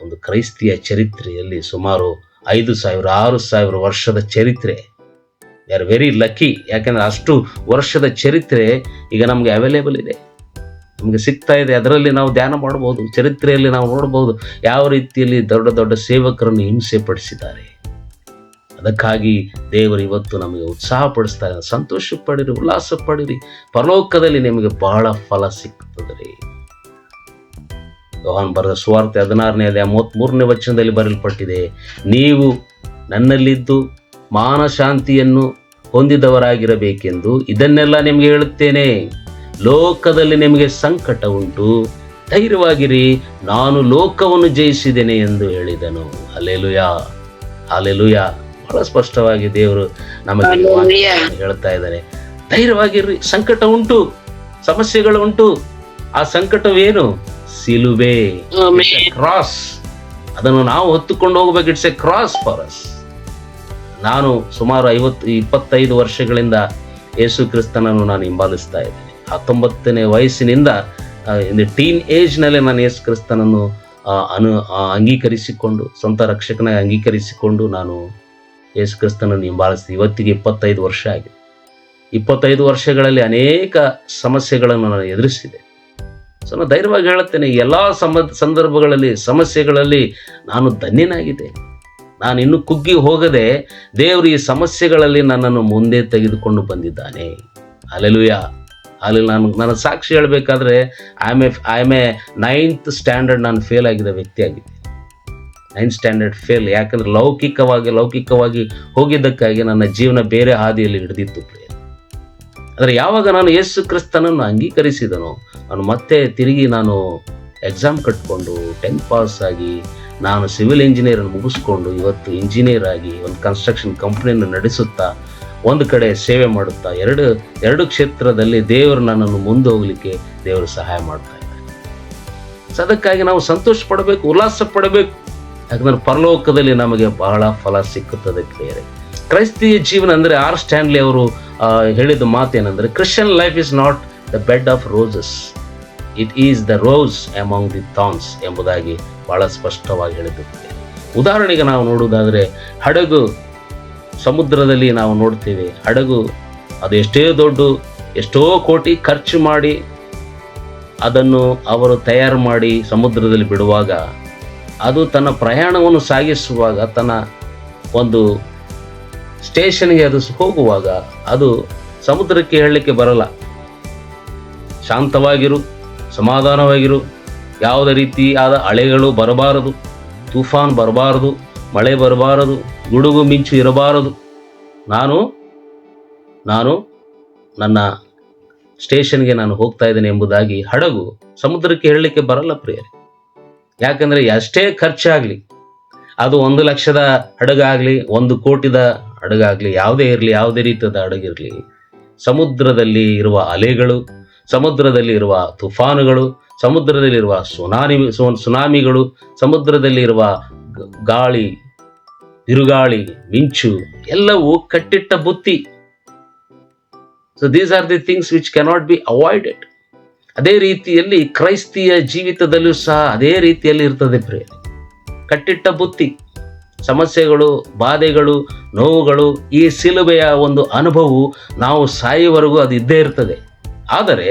ಒಂದು ಕ್ರೈಸ್ತಿಯ ಚರಿತ್ರೆಯಲ್ಲಿ ಸುಮಾರು 5,000-6,000 ವರ್ಷದ ಚರಿತ್ರೆ. We are very lucky. ಯಾಕೆಂದರೆ ಅಷ್ಟು ವರ್ಷದ ಚರಿತ್ರೆ ಈಗ ನಮಗೆ ಅವೈಲೇಬಲ್ ಇದೆ, ನಮಗೆ ಸಿಗ್ತಾ ಇದೆ. ಅದರಲ್ಲಿ ನಾವು ಧ್ಯಾನ ಮಾಡಬಹುದು. ಚರಿತ್ರೆಯಲ್ಲಿ ನಾವು ನೋಡಬಹುದು ಯಾವ ರೀತಿಯಲ್ಲಿ ದೊಡ್ಡ ದೊಡ್ಡ ಸೇವಕರನ್ನು ಹಿಂಸೆ ಪಡಿಸಿದ್ದಾರೆ. ಅದಕ್ಕಾಗಿ ದೇವರು ಇವತ್ತು ನಮಗೆ ಉತ್ಸಾಹ ಪಡಿಸ್ತಾ ಇದ್ದಾರೆ. ಸಂತೋಷ ಪಡಿರಿ, ಉಲ್ಲಾಸ ಪಡಿರಿ, ಪರಲೋಕದಲ್ಲಿ ನಿಮಗೆ ಬಹಳ ಫಲ ಸಿಗ್ತದೆ. ಯೋಹಾನ ಬರೆದ ಸುವಾರ್ತೆ 16ನೇ ಅಧ್ಯಾಯ 33ನೇ ವಚನದಲ್ಲಿ ಬರೆಯಲ್ಪಟ್ಟಿದೆ, ನೀವು ನನ್ನಲ್ಲಿದ್ದು ಮಾನಶಾಂತಿಯನ್ನು ಹೊಂದಿದವರಾಗಿರಬೇಕೆಂದು ಇದನ್ನೆಲ್ಲ ನಿಮಗೆ ಹೇಳುತ್ತೇನೆ. ಲೋಕದಲ್ಲಿ ನಿಮಗೆ ಸಂಕಟ ಉಂಟು, ಧೈರ್ಯವಾಗಿರಿ, ನಾನು ಲೋಕವನ್ನು ಜಯಿಸಿದ್ದೇನೆ ಎಂದು ಹೇಳಿದನು. Hallelujah, hallelujah. ಬಹಳ ಸ್ಪಷ್ಟವಾಗಿ ದೇವರು ನಮಗೆ ಹೇಳ್ತಾ ಇದ್ದಾರೆ, ಧೈರ್ಯವಾಗಿರ್ರಿ. ಸಂಕಟ ಉಂಟು, ಸಮಸ್ಯೆಗಳು ಉಂಟು. ಆ ಸಂಕಟವೇನು? ಸಿಲುಬೆ, ಕ್ರಾಸ್. ಅದನ್ನು ನಾವು ಹೊತ್ತುಕೊಂಡು ಹೋಗಬೇಕು. It's A cross for us. ನಾನು ಸುಮಾರು 25 ವರ್ಷಗಳಿಂದ ಯೇಸು ಕ್ರಿಸ್ತನನ್ನು ನಾನು ಹಿಂಬಾಲಿಸ್ತಾ ಇದ್ದೇನೆ. 19ನೇ ವಯಸ್ಸಿನಿಂದ ಟೀನ್ ಏಜ್ನಲ್ಲೇ ನಾನು ಯೇಸು ಕ್ರಿಸ್ತನನ್ನು ಅಂಗೀಕರಿಸಿಕೊಂಡು, ಸ್ವಂತ ರಕ್ಷಕನಾಗಿ ಅಂಗೀಕರಿಸಿಕೊಂಡು ನಾನು ಯೇಸು ಕ್ರಿಸ್ತನನ್ನು ಹಿಂಬಾಲಿಸ್ತೀನಿ. ಇವತ್ತಿಗೆ 25 ವರ್ಷ ಆಗಿದೆ. 25 ವರ್ಷಗಳಲ್ಲಿ ಅನೇಕ ಸಮಸ್ಯೆಗಳನ್ನು ನಾನು ಎದುರಿಸಿದೆ. ಸೊ ನಾನು ಧೈರ್ಯವಾಗಿ ಹೇಳುತ್ತೇನೆ, ಎಲ್ಲ ಸಂದರ್ಭಗಳಲ್ಲಿ, ಸಮಸ್ಯೆಗಳಲ್ಲಿ ನಾನು ಧನ್ಯನಾಗಿದ್ದೇನೆ. ನಾನು ಇನ್ನೂ ಕುಗ್ಗಿ ಹೋಗದೆ ದೇವರು ಈ ಸಮಸ್ಯೆಗಳಲ್ಲಿ ನನ್ನನ್ನು ಮುಂದೆ ತೆಗೆದುಕೊಂಡು ಬಂದಿದ್ದಾನೆ. ಹಲ್ಲೆಲೂಯಾ. ಅಲ್ಲಿ ನನ್ನ ಸಾಕ್ಷಿ ಹೇಳಬೇಕಾದ್ರೆ I am A 9th standard ನಾನು ಫೇಲ್ ಆಗಿದ್ದ ವ್ಯಕ್ತಿ ಆಗಿದ್ದೆ. 9th standard fail. ಯಾಕಂದ್ರೆ ಲೌಕಿಕವಾಗಿ ಹೋಗಿದ್ದಕ್ಕಾಗಿ ನನ್ನ ಜೀವನ ಬೇರೆ ಹಾದಿಯಲ್ಲಿ ಹಿಡಿದಿತ್ತು ಪ್ರಿಯ. ಆದರೆ ಯಾವಾಗ ನಾನು ಯೇಸು ಕ್ರಿಸ್ತನನ್ನು ಅಂಗೀಕರಿಸಿದನೋ, ನಾನು ಮತ್ತೆ ತಿರುಗಿ ನಾನು ಎಕ್ಸಾಮ್ ಕಟ್ಕೊಂಡು 10th ಪಾಸ್ ಆಗಿ ನಾನು ಸಿವಿಲ್ ಇಂಜಿನಿಯರನ್ನು ಮುಗಿಸ್ಕೊಂಡು ಇವತ್ತು ಇಂಜಿನಿಯರ್ ಆಗಿ ಒಂದು ಕನ್ಸ್ಟ್ರಕ್ಷನ್ ಕಂಪ್ನಿಯನ್ನು ನಡೆಸುತ್ತಾ ಒಂದು ಕಡೆ ಸೇವೆ ಮಾಡುತ್ತಾ ಎರಡು ಕ್ಷೇತ್ರದಲ್ಲಿ ದೇವರು ನನ್ನನ್ನು ಮುಂದೆ ಹೋಗ್ಲಿಕ್ಕೆ ದೇವರು ಸಹಾಯ ಮಾಡ್ತಾ ಇದ್ದಾರೆ. ಅದಕ್ಕಾಗಿ ನಾವು ಸಂತೋಷ ಪಡಬೇಕು, ಉಲ್ಲಾಸ ಪಡಬೇಕು. ಯಾಕಂದ್ರೆ ಪರಲೋಕದಲ್ಲಿ ನಮಗೆ ಬಹಳ ಫಲ ಸಿಕ್ಕುತ್ತದೆ ಪ್ರಿಯರೇ. ಕ್ರೈಸ್ತೀಯ ಜೀವನ ಅಂದರೆ ಆರ್ ಸ್ಟ್ಯಾನ್ಲಿ ಅವರು ಹೇಳಿದ ಮಾತೇನೆಂದರೆ, Christian life is not the bed of roses, it is the rose among the thorns ಎಂಬುದಾಗಿ ಬಹಳ ಸ್ಪಷ್ಟವಾಗಿ ಹೇಳಿದ್ದಾರೆ. ಉದಾಹರಣೆಗೆ ನಾವು ನೋಡುವುದಾದರೆ, ಹಡಗು ಸಮುದ್ರದಲ್ಲಿ ನಾವು ನೋಡ್ತೇವೆ. ಹಡಗು ಅದು ಎಷ್ಟೋ ಕೋಟಿ ಖರ್ಚು ಮಾಡಿ ಅದನ್ನು ಅವರು ತಯಾರು ಮಾಡಿ ಸಮುದ್ರದಲ್ಲಿ ಬಿಡುವಾಗ, ಅದು ತನ್ನ ಪ್ರಯಾಣವನ್ನು ಸಾಗಿಸುವಾಗ, ತನ್ನ ಒಂದು ಸ್ಟೇಷನ್ಗೆ ಅದು ಹೋಗುವಾಗ ಅದು ಸಮುದ್ರಕ್ಕೆ ಹೇಳಲಿಕ್ಕೆ ಬರಲ್ಲ. ಶಾಂತವಾಗಿರು, ಸಮಾಧಾನವಾಗಿರು, ಯಾವುದೇ ರೀತಿಯಾದ ಅಲೆಗಳು ಬರಬಾರದು, ತುಫಾನ್ ಬರಬಾರದು, ಮಳೆ ಬರಬಾರದು, ಗುಡುಗು ಮಿಂಚು ಇರಬಾರದು. ನಾನು ನನ್ನ ಸ್ಟೇಷನ್ಗೆ ನಾನು ಹೋಗ್ತಾ ಇದ್ದೇನೆ ಎಂಬುದಾಗಿ ಹಡಗು ಸಮುದ್ರಕ್ಕೆ ಹೇಳಲಿಕ್ಕೆ ಬರಲ್ಲ ಪ್ರಿಯರೇ. ಯಾಕಂದರೆ ಎಷ್ಟೇ ಖರ್ಚಾಗಲಿ, ಅದು 1 ಲಕ್ಷದ ಹಡಗಾಗಲಿ, 1 ಕೋಟಿದ ಹಡಗಾಗಲಿ, ಯಾವುದೇ ರೀತಿಯಾದ ಹಡಗಿರಲಿ, ಸಮುದ್ರದಲ್ಲಿ ಇರುವ ಅಲೆಗಳು, ಸಮುದ್ರದಲ್ಲಿ ಇರುವ ತುಫಾನುಗಳು, ಸಮುದ್ರದಲ್ಲಿರುವ ಸುನಾಮಿಗಳು, ಸಮುದ್ರದಲ್ಲಿರುವ ಗಾಳಿ, ಬಿರುಗಾಳಿ, ಮಿಂಚು ಎಲ್ಲವೂ ಕಟ್ಟಿಟ್ಟ ಬುತ್ತಿ. So these are the things which cannot be avoided. ಅದೇ ರೀತಿಯಲ್ಲಿ ಕ್ರೈಸ್ತಿಯ ಜೀವಿತದಲ್ಲೂ ಸಹ ಅದೇ ರೀತಿಯಲ್ಲಿ ಇರ್ತದೆ ಪ್ರಿಯ. ಕಟ್ಟಿಟ್ಟ ಬುತ್ತಿ, ಸಮಸ್ಯೆಗಳು, ಬಾಧೆಗಳು, ನೋವುಗಳು, ಈ ಸಿಲುಬೆಯ ಒಂದು ಅನುಭವವು ನಾವು ಸಾಯುವವರೆಗೂ ಅದು ಇದ್ದೇ ಇರ್ತದೆ. ಆದರೆ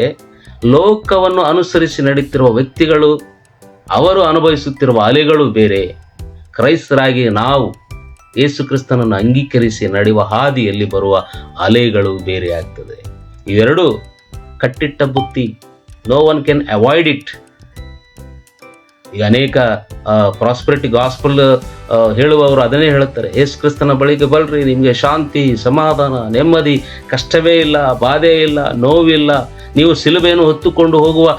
ಲೋಕವನ್ನು ಅನುಸರಿಸಿ ನಡೀತಿರುವ ವ್ಯಕ್ತಿಗಳು, ಅವರು ಅನುಭವಿಸುತ್ತಿರುವ ಅಲೆಗಳು ಬೇರೆ. ಕ್ರೈಸ್ತರಾಗಿ ನಾವು ಯೇಸು ಕ್ರಿಸ್ತನನ್ನು ಅಂಗೀಕರಿಸಿ ನಡೆಯುವ ಹಾದಿಯಲ್ಲಿ ಬರುವ ಅಲೆಗಳು ಬೇರೆ ಆಗ್ತದೆ. ಇವೆರಡು ಕಟ್ಟಿಟ್ಟ ಬುತ್ತಿ. No one can avoid it. ಈಗ ಅನೇಕ ಪ್ರಾಸ್ಪರಿಟಿ ಗಾಸ್ಪಲ್ ಹೇಳುವವರು ಅದನ್ನೇ ಹೇಳುತ್ತಾರೆ, ಯೇಸು ಕ್ರಿಸ್ತನ ಬಳಿಗೆ ಬಲ್ರಿ, ನಿಮಗೆ ಶಾಂತಿ, ಸಮಾಧಾನ, ನೆಮ್ಮದಿ, ಕಷ್ಟವೇ ಇಲ್ಲ, ಬಾಧೆ ಇಲ್ಲ, ನೋವಿಲ್ಲ, ನೀವು ಸಿಲುಬೆಯನ್ನು ಹೊತ್ತುಕೊಂಡು ಹೋಗುವ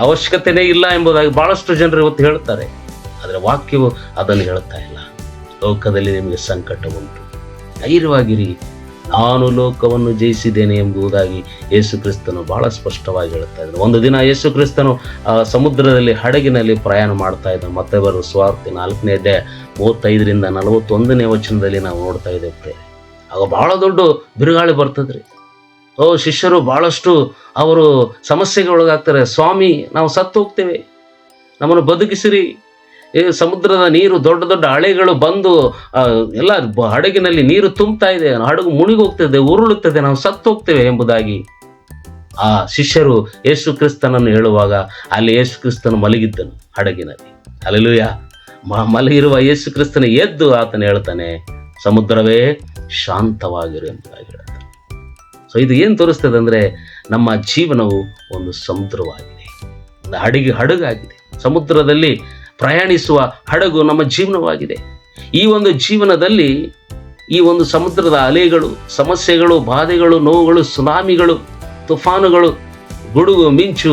ಅವಶ್ಯಕತೆಯೇ ಇಲ್ಲ ಎಂಬುದಾಗಿ ಬಹಳಷ್ಟು ಜನರು ಇವತ್ತು ಹೇಳ್ತಾರೆ. ಆದರೆ ವಾಕ್ಯವು ಅದನ್ನು ಹೇಳ್ತಾ ಇಲ್ಲ. ಲೋಕದಲ್ಲಿ ನಿಮಗೆ ಸಂಕಟ ಉಂಟು, ಧೈರ್ಯವಾಗಿರಿ, ನಾನು ಲೋಕವನ್ನು ಜಯಿಸಿದ್ದೇನೆ ಎಂಬುದಾಗಿ ಯೇಸು ಕ್ರಿಸ್ತನು ಬಹಳ ಸ್ಪಷ್ಟವಾಗಿ ಹೇಳ್ತಾ ಇದ್ದಾನೆ. ಒಂದು ದಿನ ಯೇಸು ಕ್ರಿಸ್ತನು ಸಮುದ್ರದಲ್ಲಿ ಹಡಗಿನಲ್ಲಿ ಪ್ರಯಾಣ ಮಾಡ್ತಾ ಇದ್ದ. ಮತ್ತೆ ಬರುವ ಸುವಾರ್ತೆ 4ನೇ ಅಧ್ಯಾಯ 35ರಿಂದ 41ನೇ ವಚನದಲ್ಲಿ ನಾವು ನೋಡ್ತಾ ಇದ್ದೇವೆ. ಆಗ ಬಹಳ ದೊಡ್ಡ ಬಿರುಗಾಳಿ ಬರ್ತದ್ರಿ. ಶಿಷ್ಯರು ಬಹಳಷ್ಟು ಅವರು ಸಮಸ್ಯೆಗೆ ಒಳಗಾಗ್ತಾರೆ. ಸ್ವಾಮಿ, ನಾವು ಸತ್ತು ಹೋಗ್ತೇವೆ, ನಮ್ಮನ್ನು ಬದುಕಿಸಿರಿ. ಸಮುದ್ರದ ನೀರು, ದೊಡ್ಡ ದೊಡ್ಡ ಅಲೆಗಳು ಬಂದು ಎಲ್ಲ ಹಡಗಿನಲ್ಲಿ ನೀರು ತುಂಬ್ತಾ ಇದೆ, ಹಡಗು ಮುಳುಗಿ ಹೋಗ್ತದೆ, ಉರುಳುತ್ತದೆ, ನಾವು ಸತ್ತು ಹೋಗ್ತೇವೆ ಎಂಬುದಾಗಿ ಆ ಶಿಷ್ಯರು ಯೇಸು ಕ್ರಿಸ್ತನನ್ನು ಹೇಳುವಾಗ, ಅಲ್ಲಿ ಯೇಸು ಕ್ರಿಸ್ತನು ಮಲಗಿದ್ದನು ಹಡಗಿನಲ್ಲಿ. ಹಲ್ಲೆಲೂಯಾ. ಮಲಗಿರುವ ಯೇಸು ಕ್ರಿಸ್ತನ ಎದ್ದು ಆತನು ಹೇಳ್ತಾನೆ, ಸಮುದ್ರವೇ ಶಾಂತವಾಗಿರು ಎಂಬುದಾಗಿ ಹೇಳ್ತಾನೆ. ಸೊ ಇದು ಏನು ತೋರಿಸ್ತದೆ ಅಂದರೆ, ನಮ್ಮ ಜೀವನವು ಒಂದು ಸಮುದ್ರವಾಗಿದೆ, ಒಂದು ಹಡಗಾಗಿದೆ. ಸಮುದ್ರದಲ್ಲಿ ಪ್ರಯಾಣಿಸುವ ಹಡಗು ನಮ್ಮ ಜೀವನವಾಗಿದೆ. ಈ ಒಂದು ಜೀವನದಲ್ಲಿ ಈ ಒಂದು ಸಮುದ್ರದ ಅಲೆಗಳು, ಸಮಸ್ಯೆಗಳು, ಬಾಧೆಗಳು, ನೋವುಗಳು, ಸುನಾಮಿಗಳು, ತುಫಾನುಗಳು, ಗುಡುಗು, ಮಿಂಚು,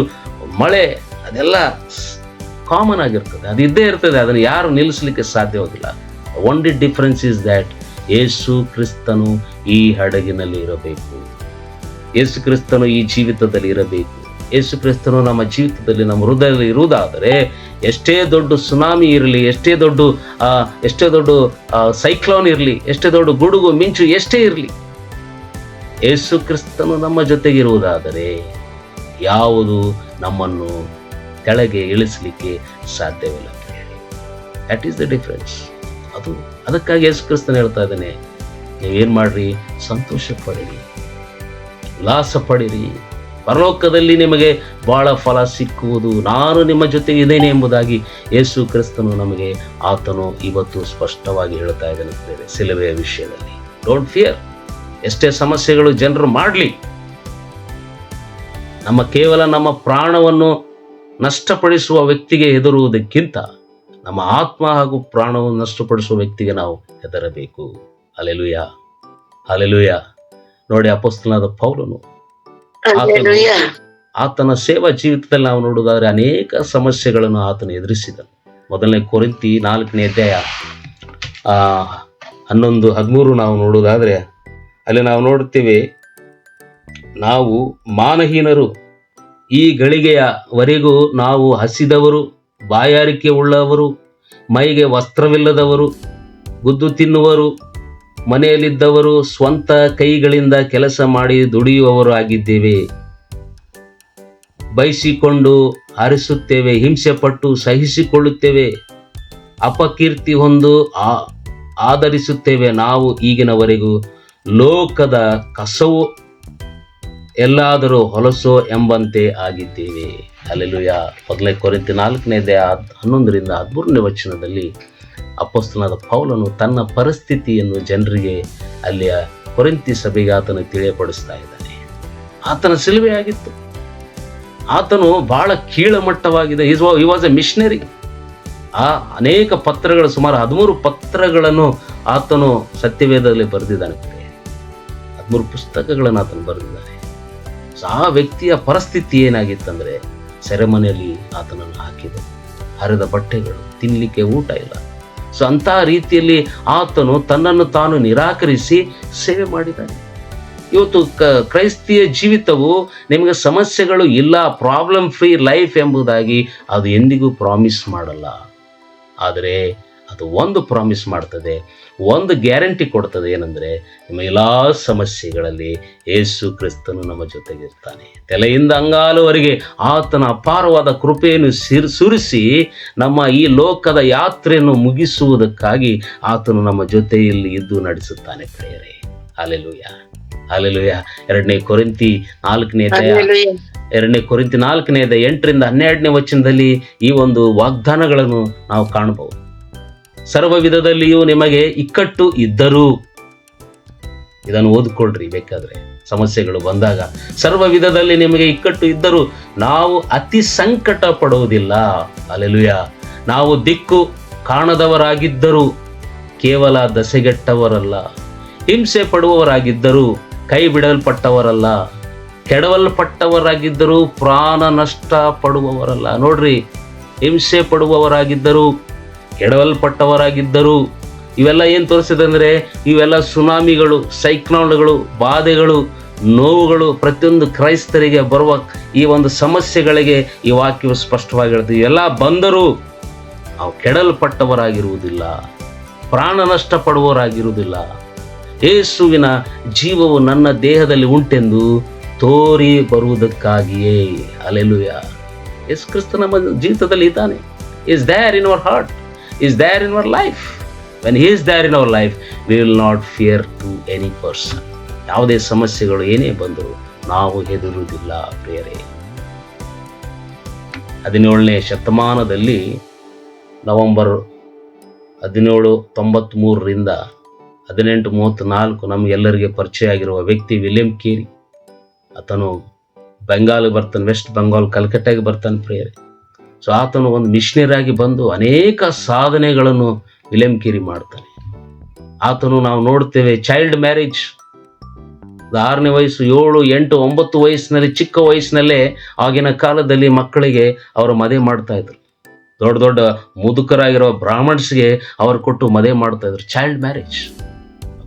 ಮಳೆ, ಅದೆಲ್ಲ ಕಾಮನ್ ಆಗಿರ್ತದೆ, ಅದು ಇದ್ದೇ ಇರ್ತದೆ. ಅದನ್ನು ಯಾರು ನಿಲ್ಲಿಸಲಿಕ್ಕೆ ಸಾಧ್ಯವಾಗಿಲ್ಲ. ಓನ್ಲಿ ಡಿಫರೆನ್ಸ್ ಇಸ್ ದ್ಯಾಟ್ ಯೇಸು ಕ್ರಿಸ್ತನು ಈ ಹಡಗಿನಲ್ಲಿ ಇರಬೇಕು, ಯೇಸು ಕ್ರಿಸ್ತನು ಈ ಜೀವಿತದಲ್ಲಿ ಇರಬೇಕು. ಯೇಸು ಕ್ರಿಸ್ತನು ನಮ್ಮ ಜೀವಿತದಲ್ಲಿ, ನಮ್ಮ ಹೃದಯದಲ್ಲಿ ಇರುವುದಾದರೆ, ಎಷ್ಟೇ ದೊಡ್ಡ ಸುನಾಮಿ ಇರಲಿ, ಎಷ್ಟೇ ದೊಡ್ಡ ಸೈಕ್ಲೋನ್ ಇರಲಿ, ಎಷ್ಟೇ ದೊಡ್ಡ ಗುಡುಗು ಮಿಂಚು ಎಷ್ಟೇ ಇರಲಿ, ಯೇಸು ಕ್ರಿಸ್ತನು ನಮ್ಮ ಜೊತೆಗಿರುವುದಾದರೆ ಯಾವುದು ನಮ್ಮನ್ನು ಕೆಳಗೆ ಇಳಿಸಲಿಕ್ಕೆ ಸಾಧ್ಯವಿಲ್ಲ. That is the difference. ಅದಕ್ಕಾಗಿ ಯೇಸು ಕ್ರಿಸ್ತನು ಹೇಳ್ತಾ ಇದ್ದಾನೆ, ನೀವೇನು ಮಾಡ್ರಿ, ಸಂತೋಷ ಪಡಿರಿ, ಉಲ್ಲಾಸ ಪಡಿರಿ, ಪರಲೋಕದಲ್ಲಿ ನಿಮಗೆ ಬಹಳ ಫಲ ಸಿಕ್ಕುವುದು, ನಾನು ನಿಮ್ಮ ಜೊತೆಗೆ ಇದ್ದೇನೆ ಎಂಬುದಾಗಿ ಯೇಸು ಕ್ರಿಸ್ತನು ನಮಗೆ ಆತನು ಇವತ್ತು ಸ್ಪಷ್ಟವಾಗಿ ಹೇಳ್ತಾ ಇದ್ದಾನೆ ಸಿಲುಬೆಯ ವಿಷಯದಲ್ಲಿ. Don't fear. ಎಷ್ಟೇ ಸಮಸ್ಯೆಗಳು ಜನರು ಮಾಡಲಿ, ಕೇವಲ ನಮ್ಮ ಪ್ರಾಣವನ್ನು ನಷ್ಟಪಡಿಸುವ ವ್ಯಕ್ತಿಗೆ ಹೆದರುವುದಕ್ಕಿಂತ ನಮ್ಮ ಆತ್ಮ ಹಾಗೂ ಪ್ರಾಣವನ್ನು ನಷ್ಟಪಡಿಸುವ ವ್ಯಕ್ತಿಗೆ ನಾವು ಹೆದರಬೇಕು. Hallelujah, hallelujah. ನೋಡಿ, ಅಪೊಸ್ತಲನಾದ ಪೌಲನು ಆತನ ಸೇವಾ ಜೀವಿತದಲ್ಲಿ ನಾವು ನೋಡುವುದಾದ್ರೆ ಅನೇಕ ಸಮಸ್ಯೆಗಳನ್ನು ಆತನು ಎದುರಿಸಿದನು. ಮೊದಲನೇ ಕೊರಿಂಥಿ 4ನೇ ಅಧ್ಯಾಯ 11-13 ನಾವು ನೋಡುವುದಾದ್ರೆ ಅಲ್ಲಿ ನಾವು ನೋಡುತ್ತೇವೆ, ನಾವು ಮಾನಹೀನರು, ಈ ಗಳಿಗೆಯವರೆಗೂ ನಾವು ಹಸಿದವರು, ಬಾಯಾರಿಕೆ ಉಳ್ಳವರು, ಮೈಗೆ ವಸ್ತ್ರವಿಲ್ಲದವರು, ಗುದ್ದು ತಿನ್ನುವರು, ಮನೆಯಲ್ಲಿದ್ದವರು, ಸ್ವಂತ ಕೈಗಳಿಂದ ಕೆಲಸ ಮಾಡಿ ದುಡಿಯುವವರು ಆಗಿದ್ದೇವೆ. ಬಯಸಿಕೊಂಡು ಹಾರಿಸುತ್ತೇವೆ, ಹಿಂಸೆ ಪಟ್ಟು ಸಹಿಸಿಕೊಳ್ಳುತ್ತೇವೆ, ಅಪಕೀರ್ತಿ ಹೊಂದು ಆಧರಿಸುತ್ತೇವೆ. ನಾವು ಈಗಿನವರೆಗೂ ಲೋಕದ ಕಸವು ಎಲ್ಲಾದರೂ ಹೊಲಸೋ ಎಂಬಂತೆ ಆಗಿದ್ದೇವೆ. ಹಲ್ಲೆಲೂಯಾ. ಮೊದಲನೇ ಕೊರಿಂಥಿ 4ನೇ ಅಧ್ಯಾಯ 11-13 ವಚನದಲ್ಲಿ ಅಪೊಸ್ತಲನಾದ ಪೌಲನು ತನ್ನ ಪರಿಸ್ಥಿತಿಯನ್ನು ಜನರಿಗೆ ಅಲ್ಲಿಯ ಕೊರಿಂಥಿ ಸಭೆಗೆ ಆತನು ತಿಳಿಯಪಡಿಸ್ತಾ ಇದ್ದಾನೆ. ಆತನ ಸಿಲುಬೆ ಆಗಿತ್ತು. ಆತನು ಬಹಳ ಕೀಳಮಟ್ಟವಾಗಿದೆ. He was a missionary. ಅನೇಕ ಪತ್ರಗಳು, ಸುಮಾರು 13 ಪತ್ರಗಳನ್ನು ಆತನು ಸತ್ಯವೇದದಲ್ಲಿ ಬರೆದಿದ್ದಾನೆ. 13 ಪುಸ್ತಕಗಳನ್ನು ಆತನು ಬರೆದಿದ್ದಾನೆ. ಆ ವ್ಯಕ್ತಿಯ ಪರಿಸ್ಥಿತಿ ಏನಾಗಿತ್ತಂದ್ರೆ, ಸೆರೆಮನೆಯಲ್ಲಿ ಆತನನ್ನು ಹಾಕಿದರು, ಹರಿದ ಬಟ್ಟೆಗಳು, ತಿನ್ನಲಿಕ್ಕೆ ಊಟ ಇಲ್ಲ. ಸೊ ಅಂತಹ ರೀತಿಯಲ್ಲಿ ಆತನು ತನ್ನನ್ನು ತಾನು ನಿರಾಕರಿಸಿ ಸೇವೆ ಮಾಡಿದ್ದಾನೆ. ಇವತ್ತು ಕ್ರೈಸ್ತಿಯ ಜೀವಿತವು ನಿಮಗೆ ಸಮಸ್ಯೆಗಳು ಇಲ್ಲ, ಪ್ರಾಬ್ಲಮ್ ಫ್ರೀ ಲೈಫ್ ಎಂಬುದಾಗಿ ಅದು ಎಂದಿಗೂ ಪ್ರಾಮಿಸ್ ಮಾಡಲ್ಲ. ಆದರೆ ಅದು ಒಂದು ಪ್ರಾಮಿಸ್ ಮಾಡ್ತದೆ, ಒಂದು ಗ್ಯಾರಂಟಿ ಕೊಡ್ತದೆ. ಏನಂದರೆ, ನಿಮ್ಮ ಎಲ್ಲ ಸಮಸ್ಯೆಗಳಲ್ಲಿ ಯೇಸು ಕ್ರಿಸ್ತನು ನಮ್ಮ ಜೊತೆಗಿರ್ತಾನೆ. ತಲೆಯಿಂದ ಅಂಗಾಲುವರೆಗೆ ಆತನ ಅಪಾರವಾದ ಕೃಪೆಯನ್ನು ಸುರಿಸಿ ನಮ್ಮ ಈ ಲೋಕದ ಯಾತ್ರೆಯನ್ನು ಮುಗಿಸುವುದಕ್ಕಾಗಿ ಆತನು ನಮ್ಮ ಜೊತೆಯಲ್ಲಿ ಇದ್ದು ನಡೆಸುತ್ತಾನೆ. ಪ್ರಿಯರೇ, ಹಲ್ಲೆಲೂಯಾ, ಹಲ್ಲೆಲೂಯಾ. 2ನೇ ಕೊರಿಂಥಿ 4ನೇ ಅಧ್ಯಾಯ 8-12 ವಚನದಲ್ಲಿ ಈ ಒಂದು ವಾಗ್ದಾನಗಳನ್ನು ನಾವು ಕಾಣಬಹುದು. ಸರ್ವ ವಿಧದಲ್ಲಿಯೂ ನಿಮಗೆ ಇಕ್ಕಟ್ಟು ಇದ್ದರೂ, ಇದನ್ನು ಓದಿಕೊಳ್ಳ್ರಿ ಬೇಕಾದ್ರೆ, ಸಮಸ್ಯೆಗಳು ಬಂದಾಗ. ಸರ್ವ ವಿಧದಲ್ಲಿ ನಿಮಗೆ ಇಕ್ಕಟ್ಟು ಇದ್ದರೂ ನಾವು ಅತಿ ಸಂಕಟ ಪಡುವುದಿಲ್ಲ. ಹಲ್ಲೆಲೂಯಾ. ನಾವು ದಿಕ್ಕು ಕಾಣದವರಾಗಿದ್ದರೂ ಕೇವಲ ದಸೆಗೆಟ್ಟವರಲ್ಲ, ಹಿಂಸೆ ಪಡುವವರಾಗಿದ್ದರೂ ಕೈ ಬಿಡಲ್ಪಟ್ಟವರಲ್ಲ, ಕೆಡವಲ್ಪಟ್ಟವರಾಗಿದ್ದರೂ ಪ್ರಾಣ ನಷ್ಟ ಪಡುವವರಲ್ಲ. ನೋಡ್ರಿ, ಹಿಂಸೆ ಪಡುವವರಾಗಿದ್ದರೂ, ಕೆಡವಲ್ಪಟ್ಟವರಾಗಿದ್ದರೂ, ಇವೆಲ್ಲ ಏನು ತೋರಿಸಿದೆ ಅಂದರೆ, ಇವೆಲ್ಲ ಸುನಾಮಿಗಳು, ಸೈಕ್ಲೋನ್ಗಳು, ಬಾಧೆಗಳು, ನೋವುಗಳು. ಪ್ರತಿಯೊಂದು ಕ್ರೈಸ್ತರಿಗೆ ಬರುವ ಈ ಒಂದು ಸಮಸ್ಯೆಗಳಿಗೆ ಈ ವಾಕ್ಯವು ಸ್ಪಷ್ಟವಾಗಿ ಹೇಳ್ತದೆ. ಇವೆಲ್ಲ ಬಂದರೂ ನಾವು ಕೆಡಲ್ಪಟ್ಟವರಾಗಿರುವುದಿಲ್ಲ, ಪ್ರಾಣ ನಷ್ಟ ಪಡುವವರಾಗಿರುವುದಿಲ್ಲ. ಯೇಸುವಿನ ಜೀವವು ನನ್ನ ದೇಹದಲ್ಲಿ ಉಂಟೆಂದು ತೋರಿ ಬರುವುದಕ್ಕಾಗಿಯೇ. ಹಲ್ಲೆಲೂಯಾ. ಯೇಸು ಕ್ರಿಸ್ತ ನಮ್ಮ ಜೀವಿತದಲ್ಲಿ ಇದ್ದಾನೆ. is there in our heart, is there in our life. when he is there in our life, we will not fear to any person. ಯಾವುದೇ ಸಮಸ್ಯೆಗಳು ಏನೇ ಬಂದರೂ ನಾವು ಹೆದರುವುದಿಲ್ಲ. ಪ್ರಿಯರೇ, 17ನೇ ಶತಮಾನದಲ್ಲಿ ನವೆಂಬರ್ 1793ರಿಂದ 1834 ನಮಗೆಲ್ಲರಿಗೆ ಪರಿಚಯ ಆಗಿರುವ ವ್ಯಕ್ತಿ ವಿಲಿಯಂ ಕೇರಿ. ಆತನು ಬೆಂಗಾಲ್ಗೆ ಬರ್ತಾನೆ, ವೆಸ್ಟ್ ಬೆಂಗಾಲ್, ಕಲ್ಕಟ್ಟಾಗೆ ಬರ್ತಾನೆ. ಪ್ರಿಯರೇ, ಸೊ ಆತನು ಒಂದು ಮಿಷನರಿ ಆಗಿ ಬಂದು ಅನೇಕ ಸಾಧನೆಗಳನ್ನು ವಿಲಿಯಂ ಕೇರಿ ಮಾಡ್ತಾನೆ. ಆತನು ನಾವು ನೋಡ್ತೇವೆ ಚೈಲ್ಡ್ ಮ್ಯಾರೇಜ್, 6ನೇ ವಯಸ್ಸು, 7, 8, 9 ವಯಸ್ಸಿನಲ್ಲಿ, ಚಿಕ್ಕ ವಯಸ್ಸಿನಲ್ಲೇ ಆಗಿನ ಕಾಲದಲ್ಲಿ ಮಕ್ಕಳಿಗೆ ಅವರು ಮದುವೆ ಮಾಡ್ತಾ ಇದ್ರು. ದೊಡ್ಡ ದೊಡ್ಡ ಮುದುಕರಾಗಿರೋ ಬ್ರಾಹ್ಮಣ್ಸ್ಗೆ ಅವರು ಕೊಟ್ಟು ಮದುವೆ ಮಾಡ್ತಾ ಇದ್ರು. Child marriage.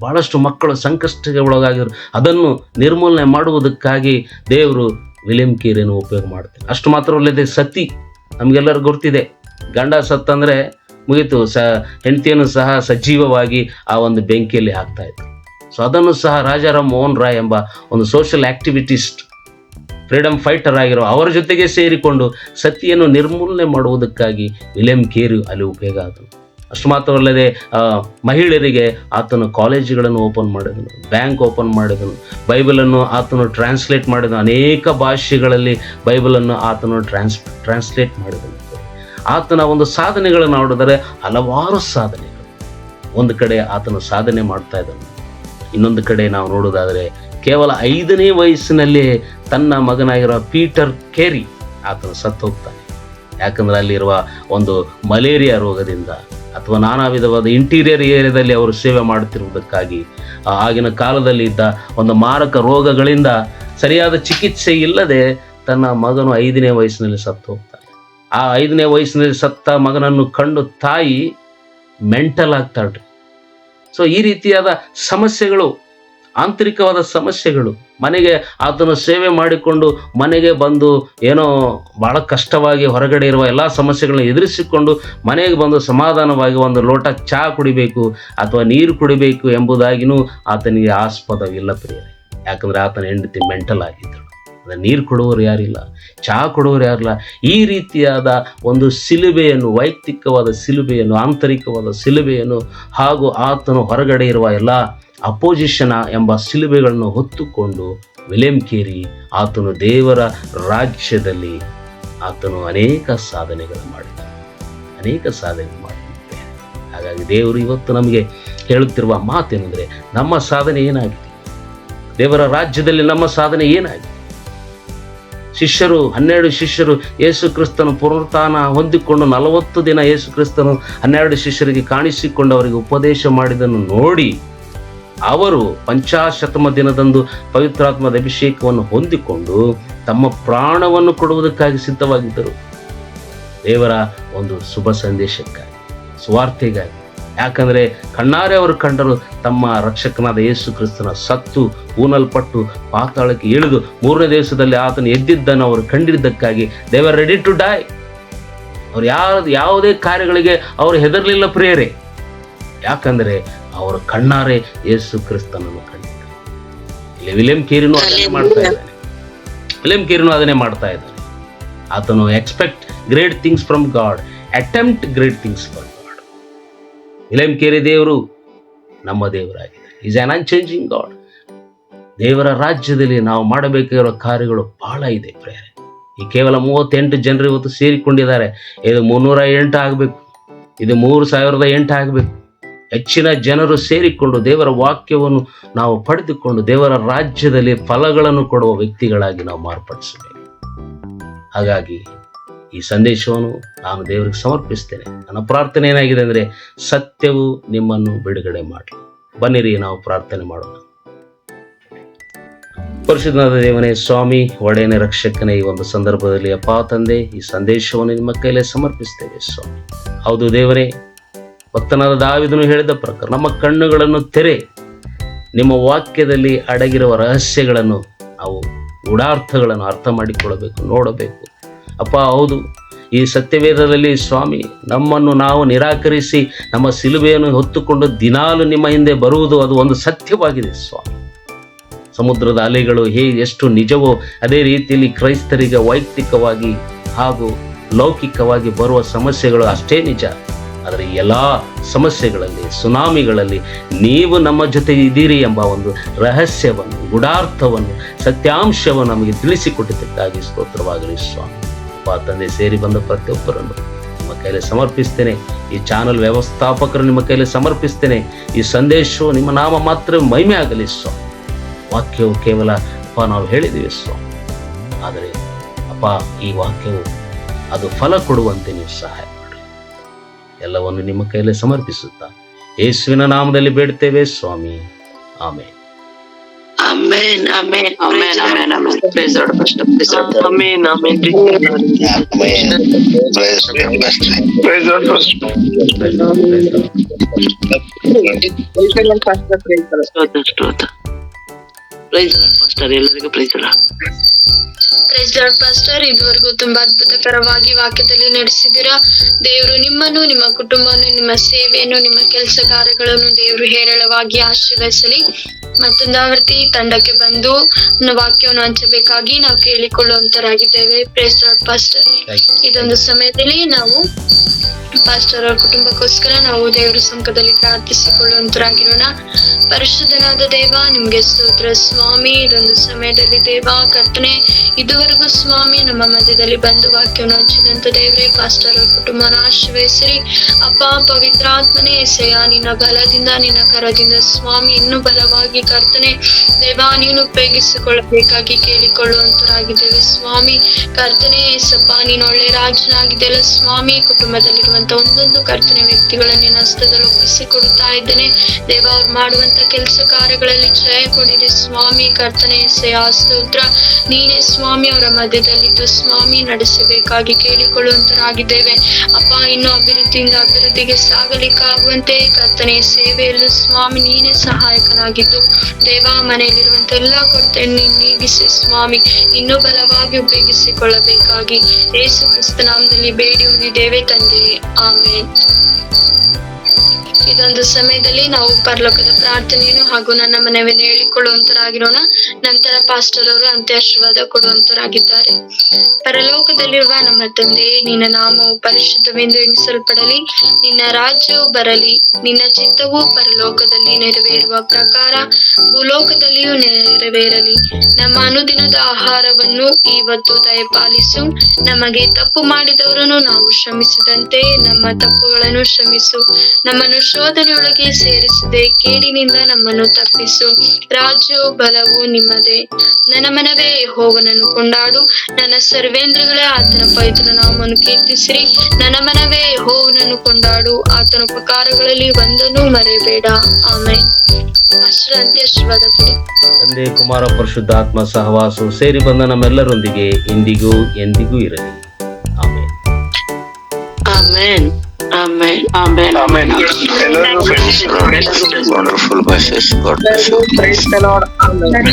ಬಹಳಷ್ಟು ಮಕ್ಕಳು ಸಂಕಷ್ಟಕ್ಕೆ ಒಳಗಾಗಿದ್ರು. ಅದನ್ನು ನಿರ್ಮೂಲನೆ ಮಾಡುವುದಕ್ಕಾಗಿ ದೇವರು ವಿಲಿಯಂ ಕೇರಿಯನ್ನು ಉಪಯೋಗ ಮಾಡ್ತಾರೆ. ಅಷ್ಟು ಮಾತ್ರವಲ್ಲದೆ ಸತಿ, ನಮಗೆಲ್ಲರಿಗೂ ಗೊತ್ತಿದೆ, ಗಂಡ ಸತ್ತಂದರೆ ಮುಗೀತು, ಹೆಂಡತಿಯನ್ನು ಸಹ ಸಜೀವವಾಗಿ ಆ ಒಂದು ಬೆಂಕಿಯಲ್ಲಿ ಹಾಕ್ತಾ ಇದ್ರು. ಸೊ ಅದನ್ನು ಸಹ ರಾಜಾರಾಮ್ ಮೋಹನ್ ರಾಯ್ ಎಂಬ ಒಂದು ಸೋಷಿಯಲ್ ಆಕ್ಟಿವಿಟಿಸ್ಟ್, ಫ್ರೀಡಮ್ ಫೈಟರ್ ಆಗಿರೋ ಅವರ ಜೊತೆಗೆ ಸೇರಿಕೊಂಡು ಸತಿಯನ್ನು ನಿರ್ಮೂಲನೆ ಮಾಡುವುದಕ್ಕಾಗಿ ವಿಲಿಯಂ ಕೇರಿ ಅಲ್ಲಿ ಉಪಯೋಗ ಆದನು. ಅಷ್ಟು ಮಾತ್ರವಲ್ಲದೆ ಮಹಿಳೆಯರಿಗೆ ಆತನು ಕಾಲೇಜುಗಳನ್ನು ಓಪನ್ ಮಾಡಿದನು, ಬ್ಯಾಂಕ್ ಓಪನ್ ಮಾಡಿದನು, ಬೈಬಲನ್ನು ಆತನು ಟ್ರಾನ್ಸ್ಲೇಟ್ ಮಾಡಿದನು. ಅನೇಕ ಭಾಷೆಗಳಲ್ಲಿ ಬೈಬಲನ್ನು ಆತನು ಟ್ರಾನ್ಸ್ಲೇಟ್ ಮಾಡಿದನು. ಆತನ ಒಂದು ಸಾಧನೆಗಳನ್ನು ನೋಡಿದರೆ ಹಲವಾರು ಸಾಧನೆಗಳು. ಒಂದು ಕಡೆ ಆತನು ಸಾಧನೆ ಮಾಡ್ತಾ ಇದ್ದನು, ಇನ್ನೊಂದು ಕಡೆ ನಾವು ನೋಡೋದಾದರೆ ಕೇವಲ 5ನೇ ವಯಸ್ಸಿನಲ್ಲಿ ತನ್ನ ಮಗನಾಗಿರೋ ಪೀಟರ್ ಕೇರಿ ಆತನು ಸತ್ತು ಹೋಗ್ತಾನೆ. ಯಾಕಂದ್ರೆ ಅಲ್ಲಿರುವ ಒಂದು ಮಲೇರಿಯಾ ರೋಗದಿಂದ ಅಥವಾ ನಾನಾ ವಿಧವಾದ ಇಂಟೀರಿಯರ್ ಏರಿಯಾದಲ್ಲಿ ಅವರು ಸೇವೆ ಮಾಡುತ್ತಿರುವುದಕ್ಕಾಗಿ ಆಗಿನ ಕಾಲದಲ್ಲಿ ಇದ್ದ ಒಂದು ಮಾರಕ ರೋಗಗಳಿಂದ ಸರಿಯಾದ ಚಿಕಿತ್ಸೆ ಇಲ್ಲದೆ ತನ್ನ ಮಗನು 5ನೇ ವಯಸ್ಸಿನಲ್ಲಿ ಸತ್ತು ಹೋಗ್ತಾನೆ. ಆ 5ನೇ ವಯಸ್ಸಿನಲ್ಲಿ ಸತ್ತ ಮಗನನ್ನು ಕಂಡು ತಾಯಿ ಮೆಂಟಲ್ ಆಗ್ತಾಳ್ರಿ. ಸೊ ಈ ರೀತಿಯಾದ ಸಮಸ್ಯೆಗಳು, ಆಂತರಿಕವಾದ ಸಮಸ್ಯೆಗಳು, ಮನೆಗೆ ಆತನ ಸೇವೆ ಮಾಡಿಕೊಂಡು ಮನೆಗೆ ಬಂದು ಏನೋ ಬಹಳ ಕಷ್ಟವಾಗಿ ಹೊರಗಡೆ ಇರುವ ಎಲ್ಲ ಸಮಸ್ಯೆಗಳನ್ನ ಎದುರಿಸಿಕೊಂಡು ಮನೆಗೆ ಬಂದು ಸಮಾಧಾನವಾಗಿ ಒಂದು ಲೋಟ ಚಹಾ ಕುಡಿಬೇಕು ಅಥವಾ ನೀರು ಕುಡಿಬೇಕು ಎಂಬುದಾಗಿನೂ ಆತನಿಗೆ ಆಸ್ಪದವಿಲ್ಲ ಪ್ರಿಯರೇ. ಯಾಕಂದರೆ ಆತನ ಹೆಂಡತಿ ಮೆಂಟಲ್ ಆಗಿದ್ದರು. ನೀರು ಕೊಡುವವರು ಯಾರಿಲ್ಲ, ಚಹಾ ಕೊಡುವವರು ಯಾರಿಲ್ಲ. ಈ ರೀತಿಯಾದ ಒಂದು ಸಿಲುಬೆಯನ್ನು, ವೈಯಕ್ತಿಕವಾದ ಸಿಲುಬೆಯನ್ನು, ಆಂತರಿಕವಾದ ಸಿಲುಬೆಯನ್ನು ಹಾಗೂ ಆತನು ಹೊರಗಡೆ ಇರುವ ಎಲ್ಲ ಅಪೋಸಿಷನ್ ಎಂಬ ಸಿಲುಬೆಗಳನ್ನು ಹೊತ್ತುಕೊಂಡು ವಿಲಿಯಂ ಕೇರಿ ಆತನು ದೇವರ ರಾಜ್ಯದಲ್ಲಿ ಆತನು ಅನೇಕ ಸಾಧನೆಗಳು ಮಾಡಿದ್ದಾನೆ. ಹಾಗಾಗಿ ದೇವರು ಇವತ್ತು ನಮಗೆ ಹೇಳುತ್ತಿರುವ ಮಾತೇನೆಂದರೆ, ನಮ್ಮ ಸಾಧನೆ ಏನಾಗಿದೆ, ದೇವರ ರಾಜ್ಯದಲ್ಲಿ ನಮ್ಮ ಸಾಧನೆ ಏನಾಗಿದೆ. 12 ಶಿಷ್ಯರು ಯೇಸು ಕ್ರಿಸ್ತನು ಪುನರುತ್ಥಾನ ಹೊಂದಿಕೊಂಡು 40 ದಿನ ಯೇಸು ಕ್ರಿಸ್ತನು 12 ಶಿಷ್ಯರಿಗೆ ಕಾಣಿಸಿಕೊಂಡು ಅವರಿಗೆ ಉಪದೇಶ ಮಾಡಿದ್ದನ್ನು ನೋಡಿ ಅವರು 50ಮ ದಿನದಂದು ಪವಿತ್ರಾತ್ಮದ ಅಭಿಷೇಕವನ್ನು ಹೊಂದಿಕೊಂಡು ತಮ್ಮ ಪ್ರಾಣವನ್ನು ಕೊಡುವುದಕ್ಕಾಗಿ ಸಿದ್ಧವಾಗಿದ್ದರು. ದೇವರ ಒಂದು ಶುಭ ಸಂದೇಶಕ್ಕಾಗಿ, ಸುವಾರ್ತೆಗಾಗಿ. ಯಾಕಂದರೆ ಕಣ್ಣಾರೆ ಅವರು ಕಂಡರು ತಮ್ಮ ರಕ್ಷಕನಾದ ಯೇಸು ಕ್ರಿಸ್ತನ ಸತ್ತು ಊನಲ್ಪಟ್ಟು ಪಾತಾಳಕ್ಕೆ ಇಳಿದು 3ನೇ ದಿವಸದಲ್ಲಿ ಆತನು ಎದ್ದಿದ್ದನ್ನು ಅವರು ಕಂಡಿದ್ದಕ್ಕಾಗಿ they were ready to die. ಅವ್ರು ಯಾವುದೇ ಕಾರ್ಯಗಳಿಗೆ ಅವರು ಹೆದರಲಿಲ್ಲ ಪ್ರಿಯರೇ. ಯಾಕಂದರೆ ಅವರು ಕಣ್ಣಾರೆ ಯೇಸು ಕ್ರಿಸ್ತನನ್ನು ಕಂಡಿದ್ದಾರೆ. ಇಲ್ಲಿ ವಿಲಿಯಂ ಕೇರಿನೂ ಅದನ್ನೇ ಮಾಡ್ತಾ ಇದ್ದಾನೆ. ಆತನು expect great things from God, attempt great things from God. William Carey ದೇವರು ನಮ್ಮ ದೇವರಾಗಿದೆ. Is an unchanging God. ದೇವರ ರಾಜ್ಯದಲ್ಲಿ ನಾವು ಮಾಡಬೇಕಾಗಿರೋ ಕಾರ್ಯಗಳು ಬಹಳ ಇದೆ ಪ್ರಿಯರೇ. ಈ ಕೇವಲ 38 ಜನರು ಇವತ್ತು ಸೇರಿಕೊಂಡಿದ್ದಾರೆ. ಇದು 308 ಆಗಬೇಕು, ಇದು 3008 ಆಗಬೇಕು. ಹೆಚ್ಚಿನ ಜನರು ಸೇರಿಕೊಂಡು ದೇವರ ವಾಕ್ಯವನ್ನು ನಾವು ಪಡೆದುಕೊಂಡು ದೇವರ ರಾಜ್ಯದಲ್ಲಿ ಫಲಗಳನ್ನು ಕೊಡುವ ವ್ಯಕ್ತಿಗಳಾಗಿ ನಾವು ಮಾರ್ಪಡಿಸಬೇಕು. ಹಾಗಾಗಿ ಈ ಸಂದೇಶವನ್ನು ನಾನು ದೇವರಿಗೆ ಸಮರ್ಪಿಸ್ತೇನೆ. ನನ್ನ ಪ್ರಾರ್ಥನೆ ಏನಾಗಿದೆ ಅಂದರೆ, ಸತ್ಯವು ನಿಮ್ಮನ್ನು ಬಿಡುಗಡೆ ಮಾಡಲಿ. ಬನ್ನಿರಿ ನಾವು ಪ್ರಾರ್ಥನೆ ಮಾಡೋಣ. ಪರಿಶುದ್ಧನಾದ ದೇವನೇ, ಸ್ವಾಮಿ, ಒಡೆಯನೇ, ರಕ್ಷಕನೇ, ಈ ಒಂದು ಸಂದರ್ಭದಲ್ಲಿ ಅಪ್ಪ ತಂದೆ, ಈ ಸಂದೇಶವನ್ನು ನಿಮ್ಮ ಕೈಲೇ ಸಮರ್ಪಿಸ್ತೇವೆ ಸ್ವಾಮಿ. ಹೌದು ದೇವರೇ, ಭಕ್ತನಾದ ದಾವೀದನು ಹೇಳಿದ ಪ್ರಕಾರ ನಮ್ಮ ಕಣ್ಣುಗಳನ್ನು ತೆರೆ, ನಿಮ್ಮ ವಾಕ್ಯದಲ್ಲಿ ಅಡಗಿರುವ ರಹಸ್ಯಗಳನ್ನು ನಾವು ಗೂಢಾರ್ಥಗಳನ್ನು ಅರ್ಥ ಮಾಡಿಕೊಳ್ಳಬೇಕು, ನೋಡಬೇಕು ಅಪ್ಪ. ಹೌದು, ಈ ಸತ್ಯವೇದದಲ್ಲಿ ಸ್ವಾಮಿ ನಮ್ಮನ್ನು ನಾವು ನಿರಾಕರಿಸಿ ನಮ್ಮ ಸಿಲುಬೆಯನ್ನು ಹೊತ್ತುಕೊಂಡು ದಿನಾಲು ನಿಮ್ಮ ಹಿಂದೆ ಬರುವುದು ಅದು ಒಂದು ಸತ್ಯವಾಗಿದೆ ಸ್ವಾಮಿ. ಸಮುದ್ರದ ಅಲೆಗಳು ಎಷ್ಟು ನಿಜವೋ ಅದೇ ರೀತಿಯಲ್ಲಿ ಕ್ರೈಸ್ತರಿಗೆ ವೈಯಕ್ತಿಕವಾಗಿ ಹಾಗೂ ಲೌಕಿಕವಾಗಿ ಬರುವ ಸಮಸ್ಯೆಗಳು ಅಷ್ಟೇ ನಿಜ. ಆದರೆ ಎಲ್ಲ ಸಮಸ್ಯೆಗಳಲ್ಲಿ, ಸುನಾಮಿಗಳಲ್ಲಿ ನೀವು ನಮ್ಮ ಜೊತೆ ಇದ್ದೀರಿ ಎಂಬ ಒಂದು ರಹಸ್ಯವನ್ನು, ಗೂಢಾರ್ಥವನ್ನು, ಸತ್ಯಾಂಶವನ್ನು ನಮಗೆ ತಿಳಿಸಿಕೊಟ್ಟಿದ್ದಕ್ಕಾಗಿ ಸ್ತೋತ್ರವಾಗಲಿ ಸ್ವಾಮಿ. ತಂದೆ, ಸೇರಿ ಬಂದ ಪ್ರತಿಯೊಬ್ಬರನ್ನು ನಿಮ್ಮ ಕೈಲಿ ಸಮರ್ಪಿಸ್ತೇನೆ. ಈ ಚಾನಲ್ ವ್ಯವಸ್ಥಾಪಕರು ನಿಮ್ಮ ಕೈಲಿ ಸಮರ್ಪಿಸ್ತೇನೆ. ಈ ಸಂದೇಶವು ನಿಮ್ಮ ನಾಮ ಮಾತ್ರ ಮಹಿಮೆ ಆಗಲಿ ಸ್ವಾಮಿ. ವಾಕ್ಯವು ಕೇವಲ ಅಪ್ಪ ನಾವು ಹೇಳಿದ್ದೀವಿ ಸ್ವಾಮಿ, ಆದರೆ ಅಪ್ಪ ಈ ವಾಕ್ಯವು ಅದು ಫಲ ಕೊಡುವಂತೆ ನೀವು ಸಹಾಯ ಮಾಡಿ. ಎಲ್ಲವನ್ನು ನಿಮ್ಮ ಕೈಲಿ ಸಮರ್ಪಿಸುತ್ತಾ ಯೇಸುವಿನ ನಾಮದಲ್ಲಿ ಬೇಡ್ತೇವೆ ಸ್ವಾಮಿ. ಆಮೇಲೆ Amen, amen, amen, amen, amen. Praise the Lord, Pastor. Praise the Lord. Amen, amen. Amen. Praise the Lord, Pastor. Praise the Lord, Pastor. Praise the Lord, Pastor. Praise the Lord. Praise the Lord, Pastor. ಎಲ್ಲರಿಗೂ praise the Lord. Praise lord pastor, ಇದುವರೆಗೂ ತುಂಬಾ ಅದ್ಭುತಕರವಾಗಿ ವಾಕ್ಯದಲ್ಲಿ ನಡೆಸಿದ್ದೀರಾ. ದೇವರು ನಿಮ್ಮನ್ನು, ನಿಮ್ಮ ಕುಟುಂಬವನ್ನು, ನಿಮ್ಮ ಸೇವೆಯನ್ನು, ನಿಮ್ಮ ಕೆಲಸ ಕಾರ್ಯಗಳನ್ನು ದೇವರು ಹೇರಳವಾಗಿ ಆಶೀರ್ವದಿಸಲಿ. ಮತ್ತೊಂದು ಆವೃತ್ತಿ ತಂಡಕ್ಕೆ ಬಂದು ವಾಕ್ಯವನ್ನು ಹಂಚಬೇಕಾಗಿ ನಾವು ಕೇಳಿಕೊಳ್ಳುವಂತರಾಗಿದ್ದೇವೆ. ಪ್ರೈಸ್ ಲಾರ್ಡ್ ಪಾಸ್ಟರ್, ಇದೊಂದು ಸಮಯದಲ್ಲಿ ನಾವು ಪಾಸ್ಟರ್ ಅವರ ಕುಟುಂಬಕ್ಕೋಸ್ಕರ ನಾವು ದೇವರ ಸಮ್ಮುಖದಲ್ಲಿ ಪ್ರಾರ್ಥಿಸಿಕೊಳ್ಳುವಂತರಾಗಿರೋಣ. ಪರಿಶುದ್ಧನಾದ ದೇವ, ನಿಮ್ಗೆ ಸ್ತೋತ್ರ ಸ್ವಾಮಿ. ಇದೊಂದು ಸಮಯದಲ್ಲಿ ದೇವ ಕರ್ತನೆ, ಕರ್ತನೆ. ಇದುವರೆಗೂ ಸ್ವಾಮಿ ನಮ್ಮ ಮಧ್ಯದಲ್ಲಿ ಬಂದು ವಾಕ್ಯವನ್ನು ಹಂಚಿದಂತ ದೇವರೇ, ಪಾಸ್ಟರ್ ಅವ್ರ ಕುಟುಂಬನ ಆಶೀರ್ವದಿಸಿರಿ. ಅಪ್ಪ ಪವಿತ್ರಾತ್ಮನೇ, ಎಸೆಯ ನಿನ್ನ ಬಲದಿಂದ ನಿನ್ನ ಕರದಿಂದ ಸ್ವಾಮಿ ಇನ್ನೂ ಬಲವಾಗಿ ಕರ್ತನೆ ದೇವ ನೀನು ಉಪಯೋಗಿಸಿಕೊಳ್ಳಬೇಕಾಗಿ ಕೇಳಿಕೊಳ್ಳುವಂತರಾಗಿದ್ದೇವೆ ಸ್ವಾಮಿ. ಕರ್ತನೆ ಏಸಪ್ಪ, ನೀನು ಒಳ್ಳೆ ರಾಜನಾಗಿದ್ದೆಲ್ಲ ಸ್ವಾಮಿ. ಕುಟುಂಬದಲ್ಲಿರುವಂತ ಒಂದೊಂದು ಕರ್ತನೆ ವ್ಯಕ್ತಿಗಳನ್ನ ನಿನ್ನ ಹಸ್ತದಲ್ಲಿ ಒಪ್ಪಿಸಿಕೊಡುತ್ತಾ ಇದ್ದೇನೆ ದೇವ. ಅವ್ರು ಮಾಡುವಂತ ಕೆಲಸ ಕಾರ್ಯಗಳಲ್ಲಿ ಜಯ ಕೊಡಿರಿ ಸ್ವಾಮಿ. ಕರ್ತನೆ ಎಸೆಯ ಸ್ತೋತ್ರ. ನೀನೇ ಸ್ವಾಮಿ ಅವರ ಮಧ್ಯದಲ್ಲಿದ್ದು ಸ್ವಾಮಿ ನಡೆಸಬೇಕಾಗಿ ಕೇಳಿಕೊಳ್ಳುವಂತರಾಗಿದ್ದೇವೆ ಅಪ್ಪ. ಇನ್ನು ಅಭಿವೃದ್ಧಿಯಿಂದ ಅಭಿವೃದ್ಧಿಗೆ ಸಾಗಲಿಕ್ಕಾಗುವಂತೆ ಕರ್ತನೆ ಸೇವೆಯಲ್ಲೂ ಸ್ವಾಮಿ ನೀನೇ ಸಹಾಯಕನಾಗಿದ್ದು ದೇವ, ಮನೆಯಲ್ಲಿರುವಂತ ಎಲ್ಲಾ ಕೊರತೆಯನ್ನು ನೀಗಿಸಿ ಸ್ವಾಮಿ ಇನ್ನೂ ಬಲವಾಗಿ ಉಪಯೋಗಿಸಿಕೊಳ್ಳಬೇಕಾಗಿ ಯೇಸು ಕ್ರಿಸ್ತ ನಾಮದಲ್ಲಿ ಬೇಡಿ ಹೊಂದಿದ್ದೇವೆ ತಂದೆ, ಆಮೇನ್. ಇದೊಂದು ಸಮಯದಲ್ಲಿ ನಾವು ಪರಲೋಕದ ಪ್ರಾರ್ಥನೆಯನ್ನು ಹಾಗೂ ನನ್ನ ಮನವಿಯನ್ನು ಹೇಳಿಕೊಳ್ಳುವಂತರಾಗಿರೋಣ. ನಂತರ ಪಾಸ್ಟರ್ ಅವರು ಅಂತ್ಯಾಶೀರ್ವಾದ ಕೊಡುವಂತರಾಗಿದ್ದಾರೆ. ಪರಲೋಕದಲ್ಲಿರುವ ನಮ್ಮ ತಂದೆ, ನಿನ್ನ ನಾಮವು ಪರಿಶುದ್ಧವೆಂದು ಎಣಿಸಲ್ಪಡಲಿ. ನಿನ್ನ ರಾಜ್ಯವು ಬರಲಿ. ನಿನ್ನ ಚಿತ್ತವು ಪರಲೋಕದಲ್ಲಿ ನೆರವೇರುವ ಪ್ರಕಾರ ಭೂಲೋಕದಲ್ಲಿಯೂ ನೆರವೇರಲಿ. ನಮ್ಮ ಅನುದಿನದ ಆಹಾರವನ್ನು ಇವತ್ತು ದಯಪಾಲಿಸು. ನಮಗೆ ತಪ್ಪು ಮಾಡಿದವರನ್ನು ನಾವು ಕ್ಷಮಿಸಿದಂತೆ ನಮ್ಮ ತಪ್ಪುಗಳನ್ನು ಕ್ಷಮಿಸು. ನಮ್ಮನ್ನು ಶೋಧನೆಯೊಳಗೆ ಸೇರಿಸದೆ ಕೇಡಿನಿಂದ ನಮ್ಮನ್ನು ತಪ್ಪಿಸು. ರಾಜ್ಯವು ಬಲವು ನಿಮ್ಮದೇ. ನನ್ನ ಮನವೇ ಯೆಹೋವನನ್ನು ಕೊಂಡಾಡು. ನನ್ನ ಸರ್ವೇಂದ್ರಗಳೇ ಆತನ ಪವಿತ್ರ ನಾಮವನ್ನು ಕೀರ್ತಿಸಿರಿ. ನನ್ನ ಮನವೇ ಯೆಹೋವನನ್ನು ಕೊಂಡಾಡು. ಆತನ ಉಪಕಾರಗಳಲ್ಲಿ ಒಂದನ್ನು ಮರೆಯಬೇಡ. ಆಮೆನ್. ಅಷ್ಟರ ಅಂತ್ಯಾಶೀರ್ವಾದ ಕೊಡಿ. ತಂದೆ, ಕುಮಾರ, ಪರಿಶುದ್ಧಾತ್ಮ ಸಹವಾಸವು ಸೇರಿ ಬಂದ ನಮ್ಮೆಲ್ಲರೊಂದಿಗೆ ಇಂದಿಗೂ ಎಂದಿಗೂ ಇರಲಿ. Amen. Amen. Amen. Amen. Amen. Wonderful message. God bless you. Praise the Lord. Amen.